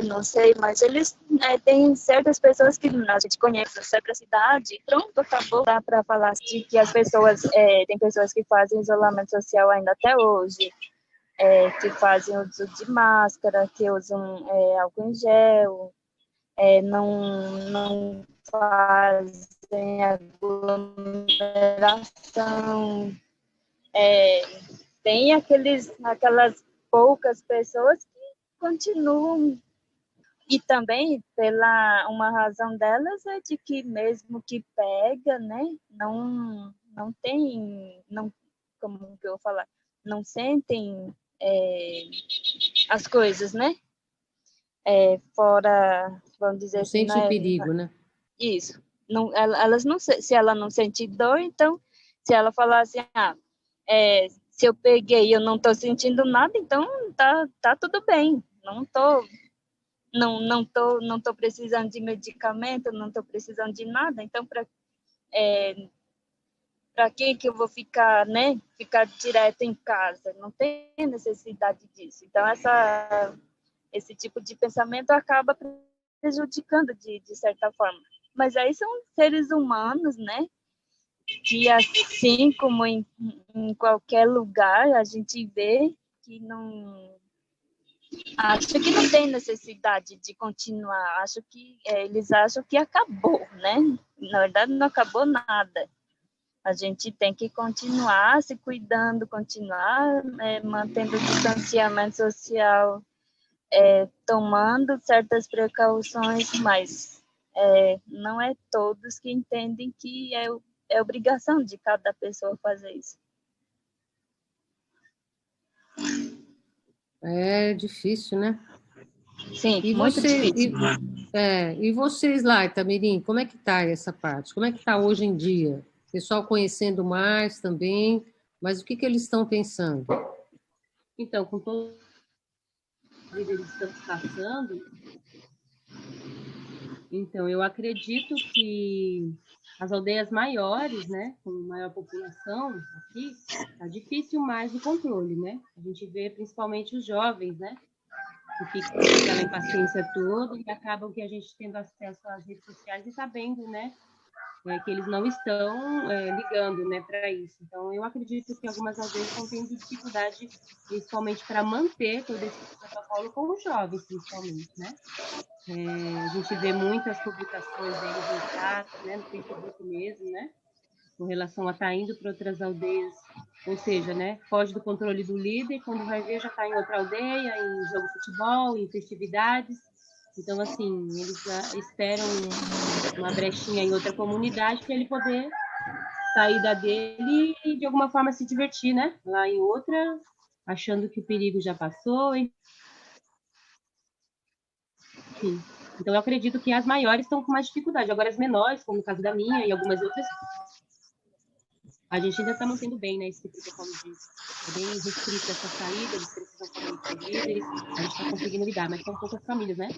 não sei, mas eles tem certas pessoas que a gente conhece na certa cidade, pronto, acabou. Dá para falar de que as pessoas, tem pessoas que fazem isolamento social ainda até hoje, que fazem uso de máscara, que usam álcool em gel, não fazem aglomeração, tem aquelas poucas pessoas que continuam, e também uma razão delas é de que mesmo que pega, né, não tem, não, como que eu vou falar, não sentem as coisas, né, fora, vamos dizer Não assim, sente o perigo, né? Isso. Não, elas não, se ela não sentir dor, então, se ela falar assim, se eu peguei e eu não estou sentindo nada, então tá tudo bem. Não tô precisando de medicamento, não estou precisando de nada. Então, para que eu vou ficar, né? Ficar direto em casa? Não tem necessidade disso. Então, esse tipo de pensamento acaba prejudicando de certa forma. Mas aí são seres humanos, né? Que assim como em qualquer lugar, a gente vê que acho que não tem necessidade de continuar. Acho que eles acham que acabou, né? Na verdade, não acabou nada. A gente tem que continuar se cuidando, continuar mantendo o distanciamento social, tomando certas precauções, mas não é todos que entendem que é obrigação de cada pessoa fazer isso. É difícil, né? Sim, E muito você, difícil. E vocês lá, Itamirim, como é que está essa parte? Como é que está hoje em dia? O pessoal conhecendo mais também, mas o que que eles estão pensando? Então, com todos os líderes que estamos passando, então eu acredito que as aldeias maiores, né, com maior população aqui, tá difícil mais o controle, né? A gente vê principalmente os jovens, né, que ficam com aquela impaciência toda e acabam que a gente tendo acesso às redes sociais e sabendo, né, que eles não estão ligando, né, para isso. Então, eu acredito que algumas aldeias estão tendo dificuldade, principalmente para manter todo esse protocolo com os jovens, principalmente, né? A gente vê muitas publicações deles no chat, né, no Facebook mesmo, né, com relação a estar indo para outras aldeias, ou seja, né, foge do controle do líder, quando vai ver já está em outra aldeia, em jogo de futebol, em festividades. Então, assim, eles esperam uma brechinha em outra comunidade para ele poder sair da dele e, de alguma forma, se divertir, né? Lá em outra, achando que o perigo já passou, enfim. Então, eu acredito que as maiores estão com mais dificuldade. Agora, as menores, como o caso da minha e algumas outras, a gente ainda está mantendo bem, né? Esse protocolo é bem restrito essa saída, eles precisam falar com os líderes, a gente está conseguindo lidar, mas são poucas famílias, né?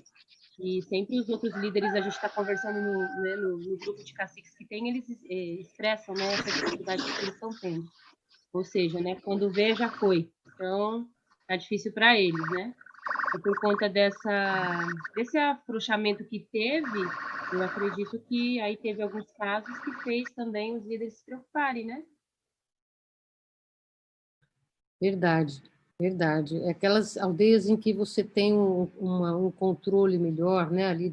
E sempre os outros líderes, a gente está conversando no grupo de caciques que tem, eles expressam, né, essa dificuldade que eles estão tendo. Ou seja, né, quando vê, já foi. Então, tá difícil para eles, né? E por conta desse afrouxamento que teve, eu acredito que aí teve alguns casos que fez também os líderes se preocuparem, né? Verdade, verdade. É aquelas aldeias em que você tem um controle melhor, né, ali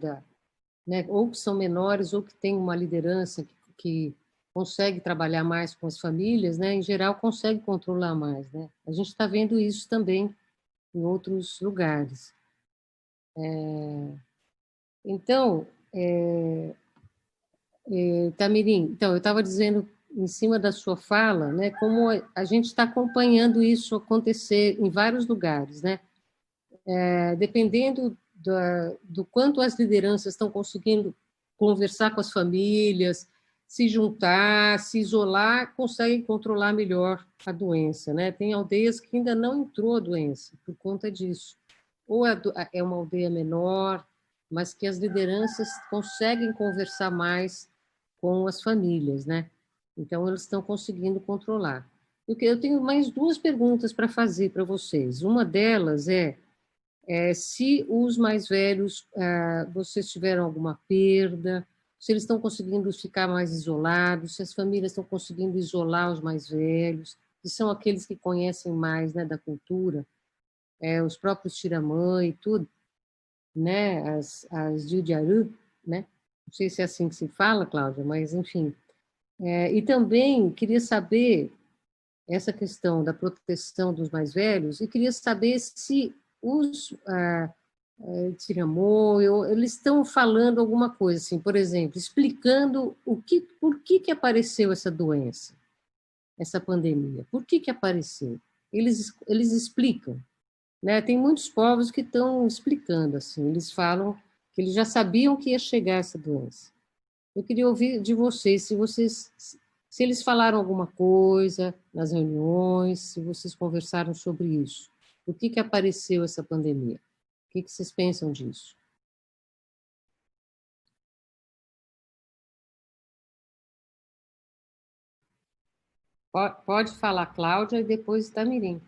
né, ou que são menores, ou que tem uma liderança que consegue trabalhar mais com as famílias, né, em geral consegue controlar mais, né. A gente está vendo isso também em outros lugares. Então, Tamirim, então, eu estava dizendo em cima da sua fala, né, como a gente está acompanhando isso acontecer em vários lugares, né, dependendo do quanto as lideranças estão conseguindo conversar com as famílias, se juntar, se isolar, conseguem controlar melhor a doença, né? Tem aldeias que ainda não entrou a doença por conta disso. Ou é uma aldeia menor, mas que as lideranças conseguem conversar mais com as famílias, né? Então, eles estão conseguindo controlar. Eu tenho mais duas perguntas para fazer para vocês. Uma delas se os mais velhos, vocês tiveram alguma perda, se eles estão conseguindo ficar mais isolados, se as famílias estão conseguindo isolar os mais velhos, que são aqueles que conhecem mais, né, da cultura, os próprios Tiramã e tudo, né, as Dildiaru, né? Não sei se é assim que se fala, Cláudia, mas enfim. E também queria saber essa questão da proteção dos mais velhos e queria saber se os Tiramô, eles estão falando alguma coisa, assim, por exemplo, explicando por que apareceu essa doença, essa pandemia, por que apareceu. Eles explicam, né? Tem muitos povos que estão explicando, assim, eles falam que eles já sabiam que ia chegar essa doença. Eu queria ouvir de vocês, se eles falaram alguma coisa nas reuniões, se vocês conversaram sobre isso. Por que apareceu essa pandemia? O que vocês pensam disso? Pode falar, Cláudia, e depois Tamirim.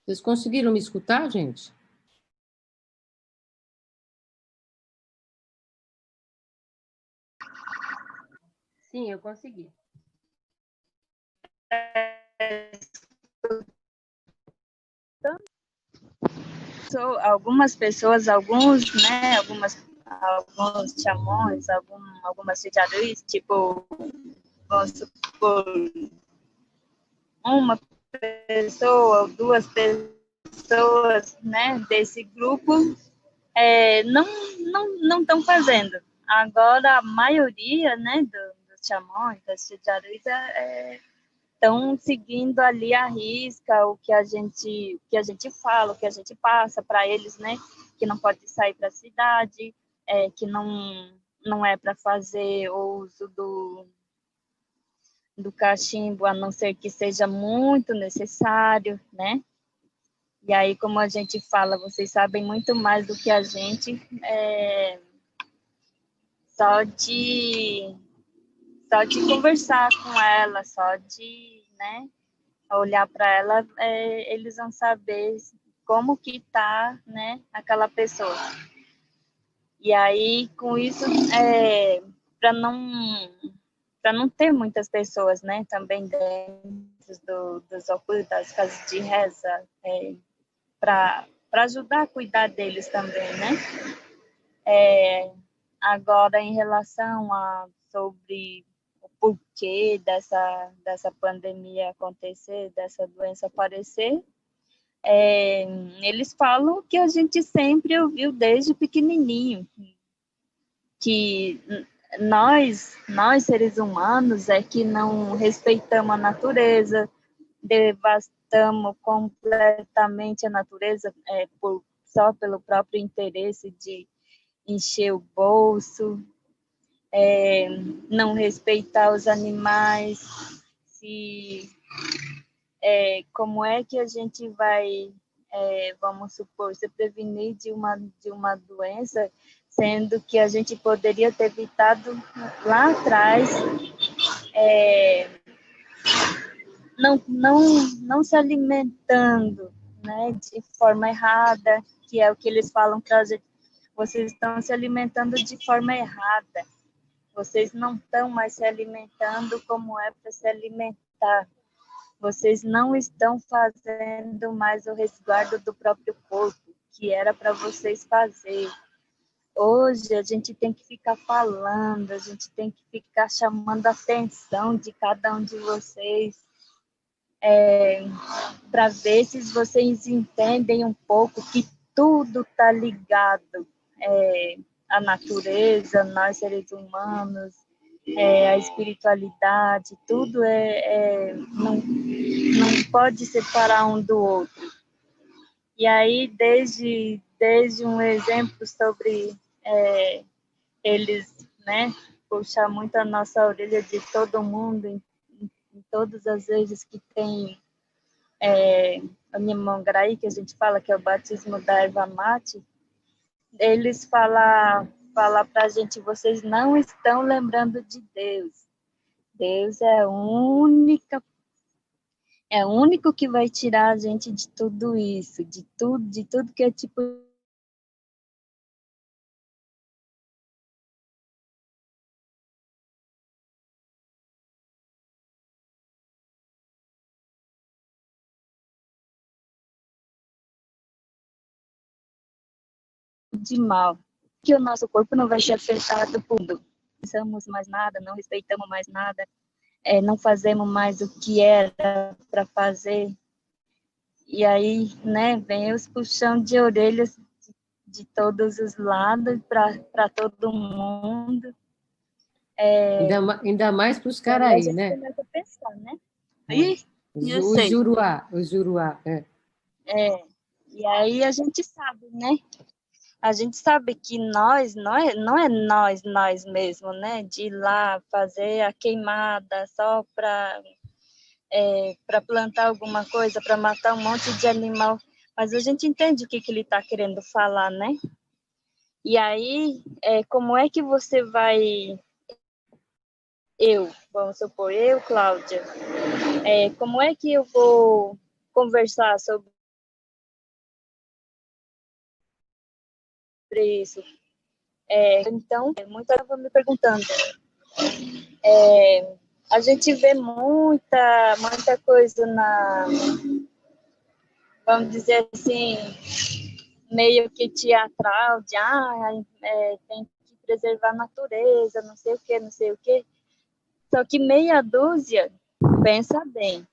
Vocês conseguiram me escutar, gente? Sim, eu consegui. Algumas pessoas, alguns chamões, algumas cidades, tipo, vamos supor, uma pessoa ou duas pessoas, né, desse grupo não estão fazendo. Agora, a maioria, né, dos chamões, das tijaritas, estão seguindo ali à risca o que a gente fala, o que a gente passa para eles, né, que não pode sair para a cidade, que não é para fazer o uso do cachimbo, a não ser que seja muito necessário, né? E aí, como a gente fala, vocês sabem muito mais do que a gente, só de conversar com ela, só de, né, olhar para ela, eles vão saber como que tá, né, aquela pessoa. E aí, com isso, para não ter muitas pessoas, né, também dentro dos ocultos, das casas de reza, para ajudar a cuidar deles também, né? Agora, em relação sobre o porquê dessa pandemia acontecer, dessa doença aparecer, eles falam que a gente sempre ouviu desde pequenininho, que nós seres humanos, que não respeitamos a natureza, devastamos completamente a natureza só pelo próprio interesse de encher o bolso, não respeitar os animais, como é que a gente vai, vamos supor, se prevenir de uma doença, sendo que a gente poderia ter evitado lá atrás, não se alimentando, né, de forma errada, que é o que eles falam para a gente. Vocês estão se alimentando de forma errada. Vocês não estão mais se alimentando como é para se alimentar. Vocês não estão fazendo mais o resguardo do próprio corpo, que era para vocês fazer. Hoje a gente tem que ficar falando, a gente tem que ficar chamando a atenção de cada um de vocês, para ver se vocês entendem um pouco que tudo está ligado. A natureza, nós seres humanos, a espiritualidade, tudo não pode separar um do outro. E aí, desde um exemplo sobre eles, né, puxar muito a nossa orelha de todo mundo, em todas as vezes que tem a Nimongraí, que a gente fala que é o batismo da erva mate, eles falam para a gente, vocês não estão lembrando de Deus. Deus é o único que vai tirar a gente de tudo isso, de tudo que é tipo de mal, que o nosso corpo não vai ser afetado por tudo. Não pensamos mais nada, não respeitamos mais nada, não fazemos mais o que era para fazer. E aí, né, vem os puxão de orelhas de todos os lados para todo mundo. Ainda mais para os caras aí, né? A gente começa a pensar, né? O Juruá. E aí a gente sabe, né? A gente sabe que nós, não é nós mesmo, né? De ir lá fazer a queimada só para plantar alguma coisa, para matar um monte de animal. Mas a gente entende o que ele está querendo falar, né? E aí, como é que você vai... vamos supor, Cláudia, como é que eu vou conversar sobre isso? Então, muita gente me perguntando. A gente vê muita coisa vamos dizer assim, meio que teatral, de tem que preservar a natureza, não sei o quê. Só que meia dúzia pensa bem.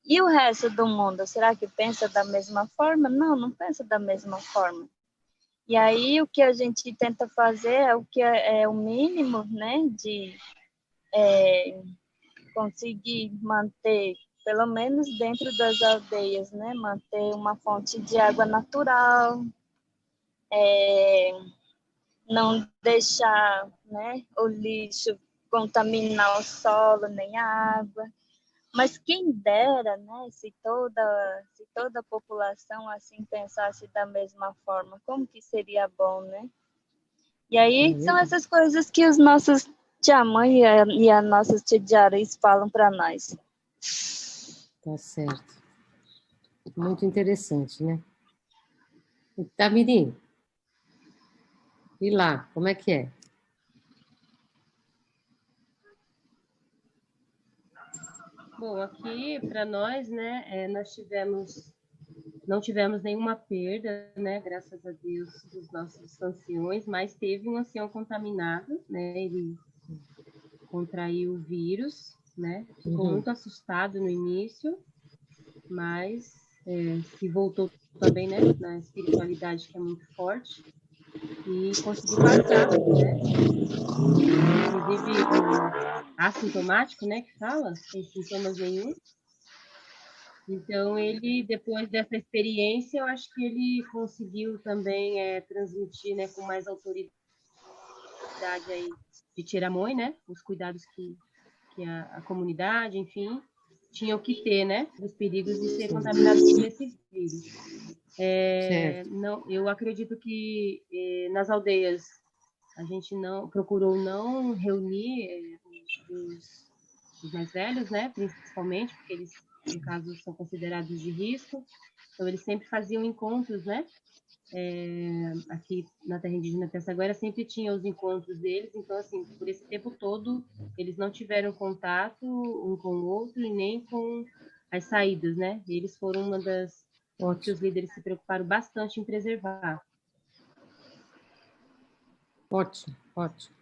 E o resto do mundo, será que pensa da mesma forma? Não pensa da mesma forma. E aí o que a gente tenta fazer é o que é o mínimo, né, de conseguir manter, pelo menos dentro das aldeias, né, manter uma fonte de água natural, não deixar, né, o lixo contaminar o solo nem a água. Mas quem dera, né, se toda a população assim pensasse da mesma forma, como que seria bom, né? E aí são essas coisas que os nossos tia-mãe e as nossas tia-diaris falam para nós. Tá certo. Muito interessante, né? Itamirim, e lá, como é que é? Bom, aqui para nós, né, não tivemos nenhuma perda, né, graças a Deus, dos nossos anciões, mas teve um ancião contaminado, né, ele contraiu o vírus, né, ficou muito assustado no início, mas se voltou também, né, na espiritualidade que é muito forte e conseguiu passar, né, inclusive assintomático, né, que fala, sem sintomas nenhum. Então, ele, depois dessa experiência, eu acho que ele conseguiu também transmitir, né, com mais autoridade aí de Tiramões, né, os cuidados que a comunidade, enfim, tinham que ter, né, dos perigos de ser contaminado por esse vírus. Não, eu acredito que nas aldeias a gente não procurou não reunir os mais velhos, né, principalmente, porque eles, no caso, são considerados de risco. Então, eles sempre faziam encontros, né? Aqui na terra indígena Piaçaguera sempre tinha os encontros deles. Então, assim, por esse tempo todo, eles não tiveram contato um com o outro e nem com as saídas, né? Eles foram uma das que os líderes se preocuparam bastante em preservar. Ótimo, ótimo.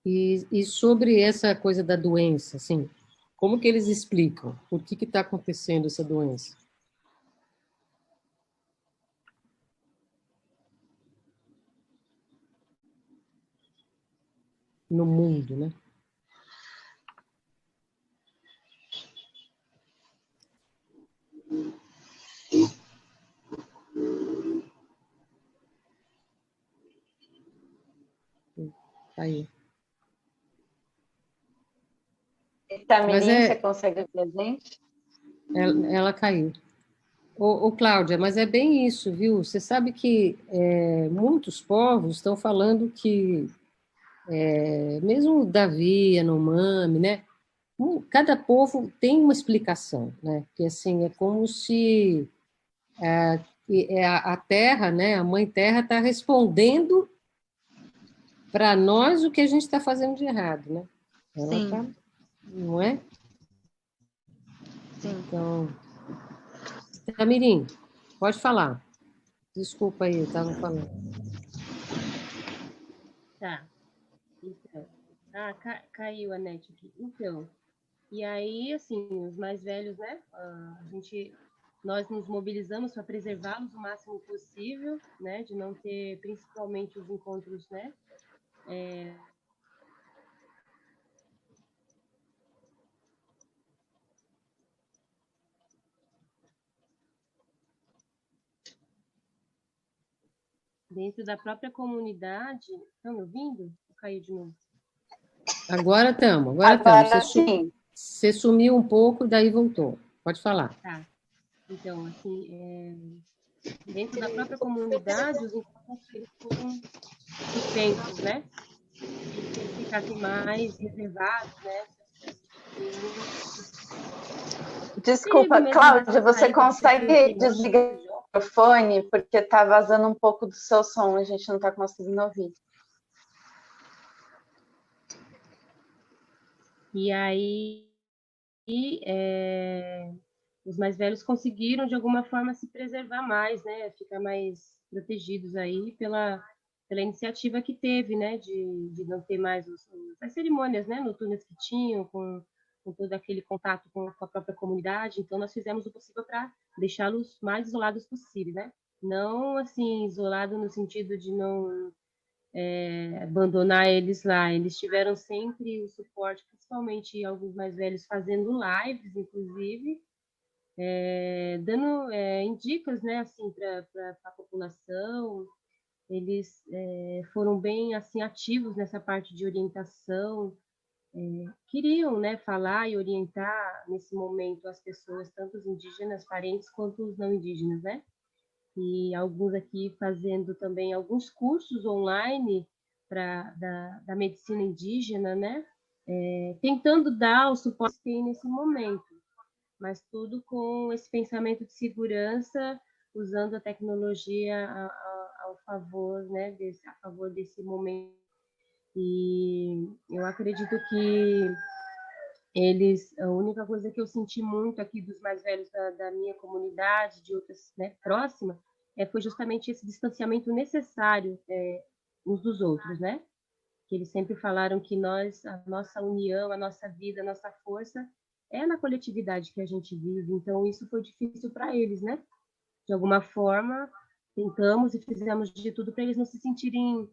E sobre essa coisa da doença, assim, como que eles explicam? Por que está acontecendo essa doença? No mundo, né? Aí. Itamirim, você consegue ver a gente? Ela caiu. Ô, Cláudia, mas é bem isso, viu? Você sabe que muitos povos estão falando que, mesmo Davi, Yanomami, né? Cada povo tem uma explicação, né? Que assim é como se a Terra, né? A Mãe Terra está respondendo para nós o que a gente está fazendo de errado, né? Ela Sim. tá, não é? Sim. Então, Tamirim, pode falar. Desculpa aí, eu estava falando. Tá. Então, caiu a net aqui. Então, e aí, assim, os mais velhos, né? Nós nos mobilizamos para preservá-los o máximo possível, né? De não ter, principalmente, os encontros, né? Dentro da própria comunidade. Estão me ouvindo? Caiu de novo. Agora estamos. Agora sim. Você sumiu um pouco, daí voltou. Pode falar. Tá. Então, assim, dentro da própria comunidade, os encontros eles foram suspensos, né? E que eles ficassem mais reservados, né? Desculpa, Cláudia, você consegue desligar o microfone? Porque está vazando um pouco do seu som, a gente não está conseguindo ouvir. E aí, os mais velhos conseguiram, de alguma forma, se preservar mais, né? Ficar mais protegidos aí pela iniciativa que teve, né? De não ter mais as cerimônias, né? Noturnas que tinham, com todo aquele contato com a própria comunidade. Então, nós fizemos o possível para deixá-los mais isolados possível, né? não assim isolado no sentido de não abandonar eles lá. Eles tiveram sempre o suporte, principalmente alguns mais velhos fazendo lives, inclusive, dando dicas, né, assim, para a população. Eles foram bem assim ativos nessa parte de orientação, queriam, né, falar e orientar nesse momento as pessoas, tanto os indígenas, parentes, quanto os não indígenas, né? E alguns aqui fazendo também alguns cursos online da medicina indígena, né? Tentando dar o suporte que tem nesse momento, mas tudo com esse pensamento de segurança, usando a tecnologia ao favor, né, a favor desse momento. E eu acredito que a única coisa que eu senti muito aqui dos mais velhos da minha comunidade, de outras, né, próximas, foi justamente esse distanciamento necessário uns dos outros, né? Que eles sempre falaram que a nossa união, a nossa vida, a nossa força é na coletividade que a gente vive. Então isso foi difícil para eles, né? De alguma forma, tentamos e fizemos de tudo para eles não se sentirem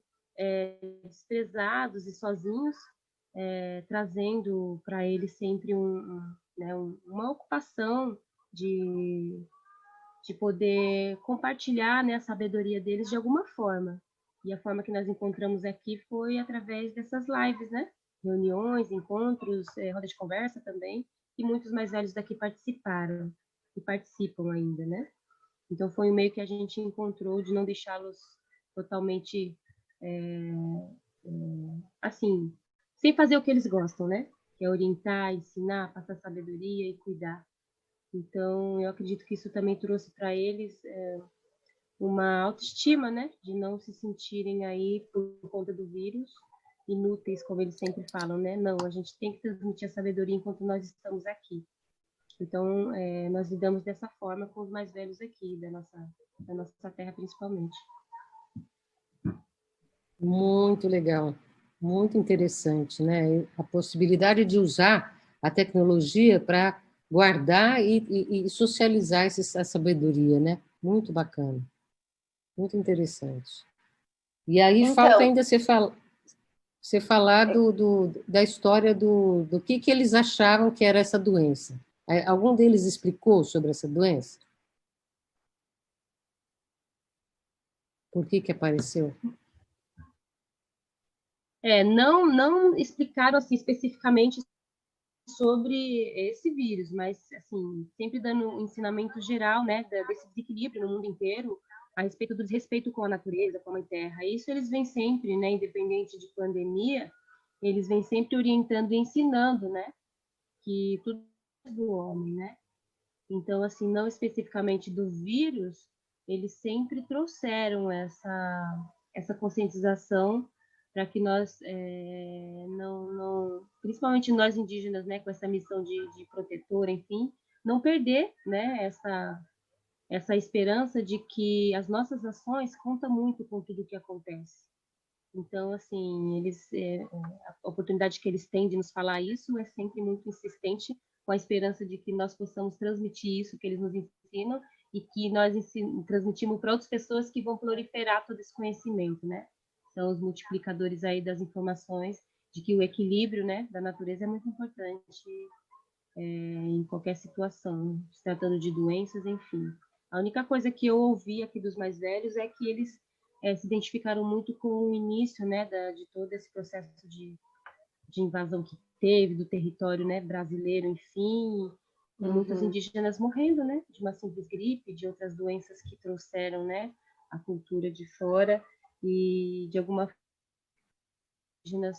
desprezados e sozinhos, trazendo para eles sempre né, uma ocupação de, de poder compartilhar, né, a sabedoria deles de alguma forma. E a forma que nós encontramos aqui foi através dessas lives, né? Reuniões, encontros, roda de conversa também, e muitos mais velhos daqui participaram e participam ainda, né? Então foi um meio que a gente encontrou de não deixá-los totalmente assim, sem fazer o que eles gostam, né? Que é orientar, ensinar, passar sabedoria e cuidar. Então eu acredito que isso também trouxe para eles uma autoestima, né? De não se sentirem aí por conta do vírus inúteis, como eles sempre falam, né? Não, a gente tem que transmitir a sabedoria enquanto nós estamos aqui. Então, nós lidamos dessa forma com os mais velhos aqui, da nossa terra, principalmente. Muito legal, muito interessante, né? A possibilidade de usar a tecnologia para guardar e socializar essa sabedoria, né? Muito bacana, muito interessante. E aí falta Então, ainda você falar da história do que eles achavam que era essa doença. Algum deles explicou sobre essa doença? Por que apareceu? Não explicaram assim especificamente sobre esse vírus, mas assim sempre dando um ensinamento geral, né, desse desequilíbrio no mundo inteiro a respeito do desrespeito com a natureza, com a terra. Isso eles vêm sempre, né, independente de pandemia, eles vêm sempre orientando e ensinando, né, que tudo é do homem, né? Então, assim, não especificamente do vírus, eles sempre trouxeram essa conscientização para que nós, principalmente nós indígenas, né, com essa missão de protetor, enfim, não perder, né, essa esperança de que as nossas ações contam muito com tudo o que acontece. Então, assim, a oportunidade que eles têm de nos falar isso é sempre muito insistente, com a esperança de que nós possamos transmitir isso que eles nos ensinam e que nós transmitimos para outras pessoas que vão proliferar todo esse conhecimento, né? São os multiplicadores aí das informações de que o equilíbrio, né, da natureza é muito importante em qualquer situação, se tratando de doenças, enfim. A única coisa que eu ouvi aqui dos mais velhos é que eles se identificaram muito com o início, né, de todo esse processo de invasão que teve do território, né, brasileiro, enfim, e muitos indígenas morrendo, né, de uma simples gripe, de outras doenças que trouxeram, né, a cultura de fora e de alguma forma os indígenas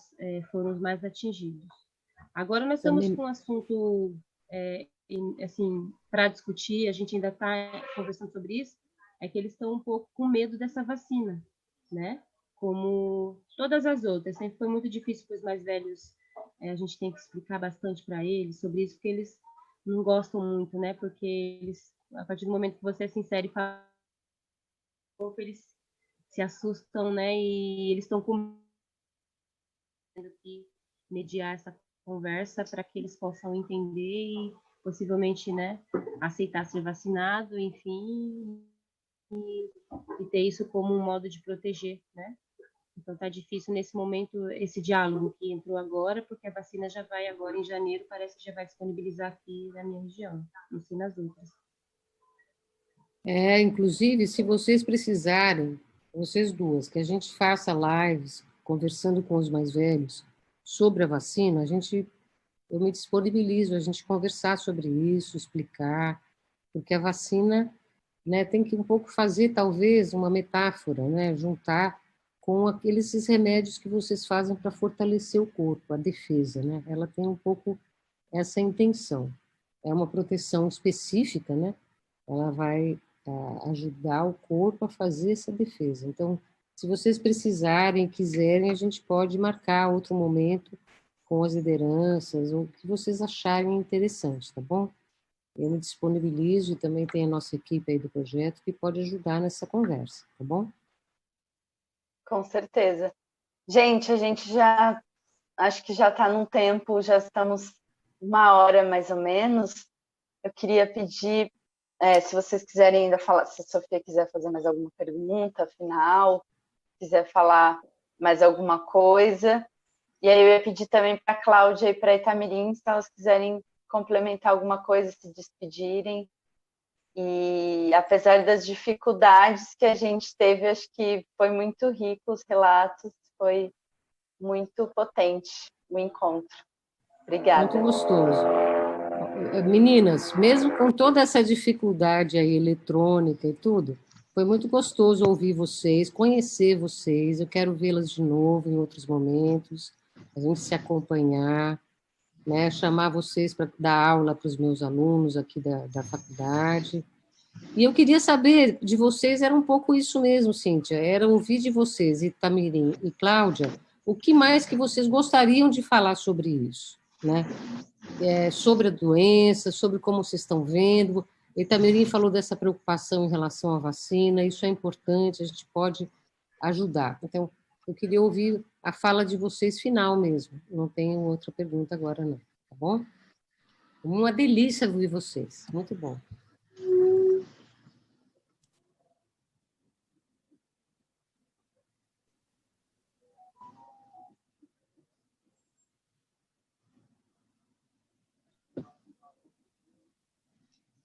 foram os mais atingidos. Agora nós estamos com um assunto assim para discutir, a gente ainda está conversando sobre isso, é que eles estão um pouco com medo dessa vacina, né? Como todas as outras, sempre foi muito difícil para os mais velhos, a gente tem que explicar bastante para eles sobre isso, porque eles não gostam muito, né? Porque eles, a partir do momento que você é sincero e fala, eles se assustam, né? E eles estão com medo de mediar essa conversa para que eles possam entender e possivelmente, né, aceitar ser vacinado, enfim, e ter isso como um modo de proteger, né? Então tá difícil nesse momento esse diálogo que entrou agora, porque a vacina já vai agora em janeiro, parece que já vai disponibilizar aqui na minha região, não sei nas outras. Inclusive, se vocês precisarem, vocês duas, que a gente faça lives conversando com os mais velhos sobre a vacina, eu me disponibilizo a gente conversar sobre isso, explicar, porque a vacina, né, tem que um pouco fazer, talvez, uma metáfora, né, juntar com aqueles remédios que vocês fazem para fortalecer o corpo, a defesa, né, ela tem um pouco essa intenção. É uma proteção específica, né, ela vai ajudar o corpo a fazer essa defesa. Então, se vocês precisarem, quiserem, a gente pode marcar outro momento com as lideranças, ou o que vocês acharem interessante, tá bom? Eu me disponibilizo e também tem a nossa equipe aí do projeto que pode ajudar nessa conversa, tá bom? Com certeza. Gente, a gente já, acho que já está num tempo, já estamos 1 hora mais ou menos. Eu queria pedir, se vocês quiserem ainda falar, se a Sofia quiser fazer mais alguma pergunta, final, quiser falar mais alguma coisa. E aí eu ia pedir também para a Cláudia e para a Itamirim, se elas quiserem complementar alguma coisa, se despedirem. E apesar das dificuldades que a gente teve, acho que foi muito rico os relatos, foi muito potente o encontro. Obrigada. Muito gostoso. Meninas, mesmo com toda essa dificuldade aí eletrônica e tudo, foi muito gostoso ouvir vocês, conhecer vocês. Eu quero vê-las de novo em outros momentos, a gente se acompanhar, né? Chamar vocês para dar aula para os meus alunos aqui da faculdade. E eu queria saber de vocês, era um pouco isso mesmo, Cíntia, era ouvir de vocês, Itamirim e Cláudia, o que mais que vocês gostariam de falar sobre isso, né? Sobre a doença, sobre como vocês estão vendo. Itamirim falou dessa preocupação em relação à vacina, isso é importante, a gente pode ajudar. Então, eu queria ouvir a fala de vocês final mesmo, não tenho outra pergunta agora não, tá bom? Uma delícia ouvir vocês, muito bom.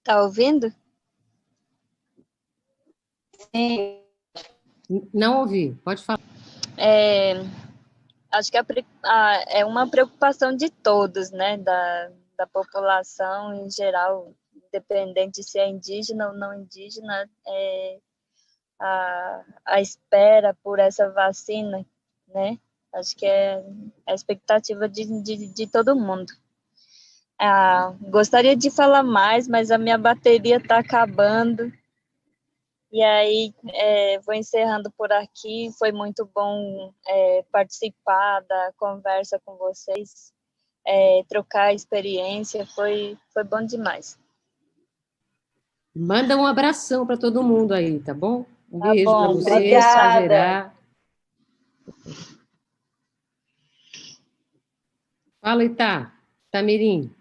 Tá ouvindo? Sim. Não ouvi, pode falar. Acho que é uma preocupação de todos, né, da população em geral, independente se é indígena ou não indígena, a espera por essa vacina, né? Acho que é a expectativa de todo mundo. Gostaria de falar mais, mas a minha bateria está acabando. E aí, vou encerrando por aqui. Foi muito bom participar da conversa com vocês, trocar experiência, foi bom demais. Manda um abração para todo mundo aí, tá bom? Um Tá beijo para bom, vocês, obrigada. Sagerá. Fala, Itamirim.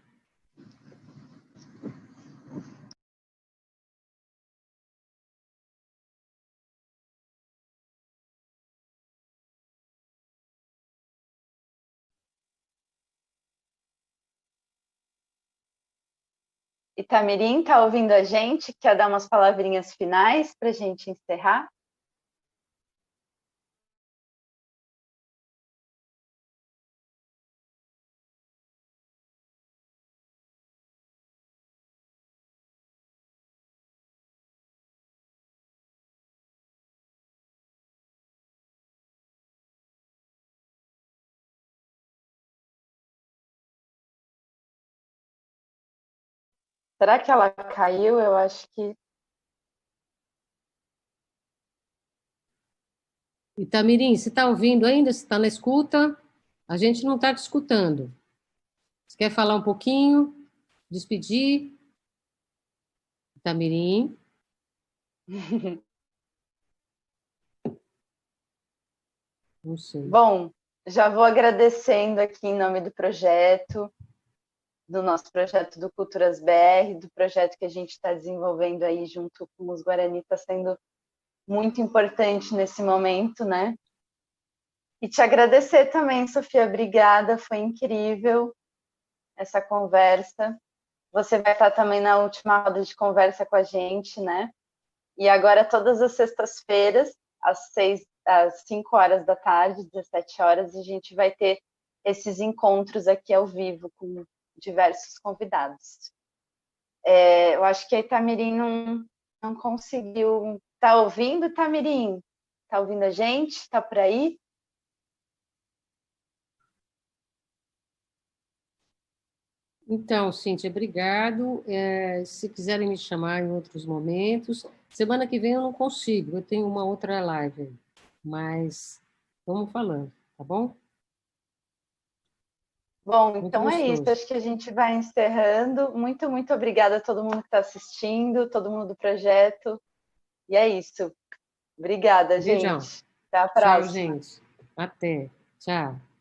Itamirim, está ouvindo a gente? Quer dar umas palavrinhas finais para a gente encerrar? Será que ela caiu? Eu acho que... Itamirim, você está ouvindo ainda? Você está na escuta? A gente não está te escutando. Você quer falar um pouquinho? Despedir? Itamirim? Não sei. Bom, já vou agradecendo aqui em nome do projeto, do nosso projeto do Culturas BR, do projeto que a gente está desenvolvendo aí junto com os Guarani, está sendo muito importante nesse momento, né? E te agradecer também, Sofia, obrigada, foi incrível essa conversa. Você vai estar também na última roda de conversa com a gente, né? E agora, todas as sextas-feiras, às 5 horas da tarde, 17 horas, a gente vai ter esses encontros aqui ao vivo com diversos convidados. Eu acho que a Itamirim não conseguiu. Tá ouvindo, Itamirim? Tá ouvindo a gente? Tá por aí? Então, Cíntia, obrigado. Se quiserem me chamar em outros momentos, semana que vem eu não consigo, eu tenho uma outra live, mas vamos falando, tá bom? Bom, Muito então é isso. gostoso. Acho que a gente vai encerrando. Muito, muito obrigada a todo mundo que está assistindo, todo mundo do projeto. E é isso. Obrigada, Beijão. gente. Até a Tchau, próxima. gente. Até. Tchau.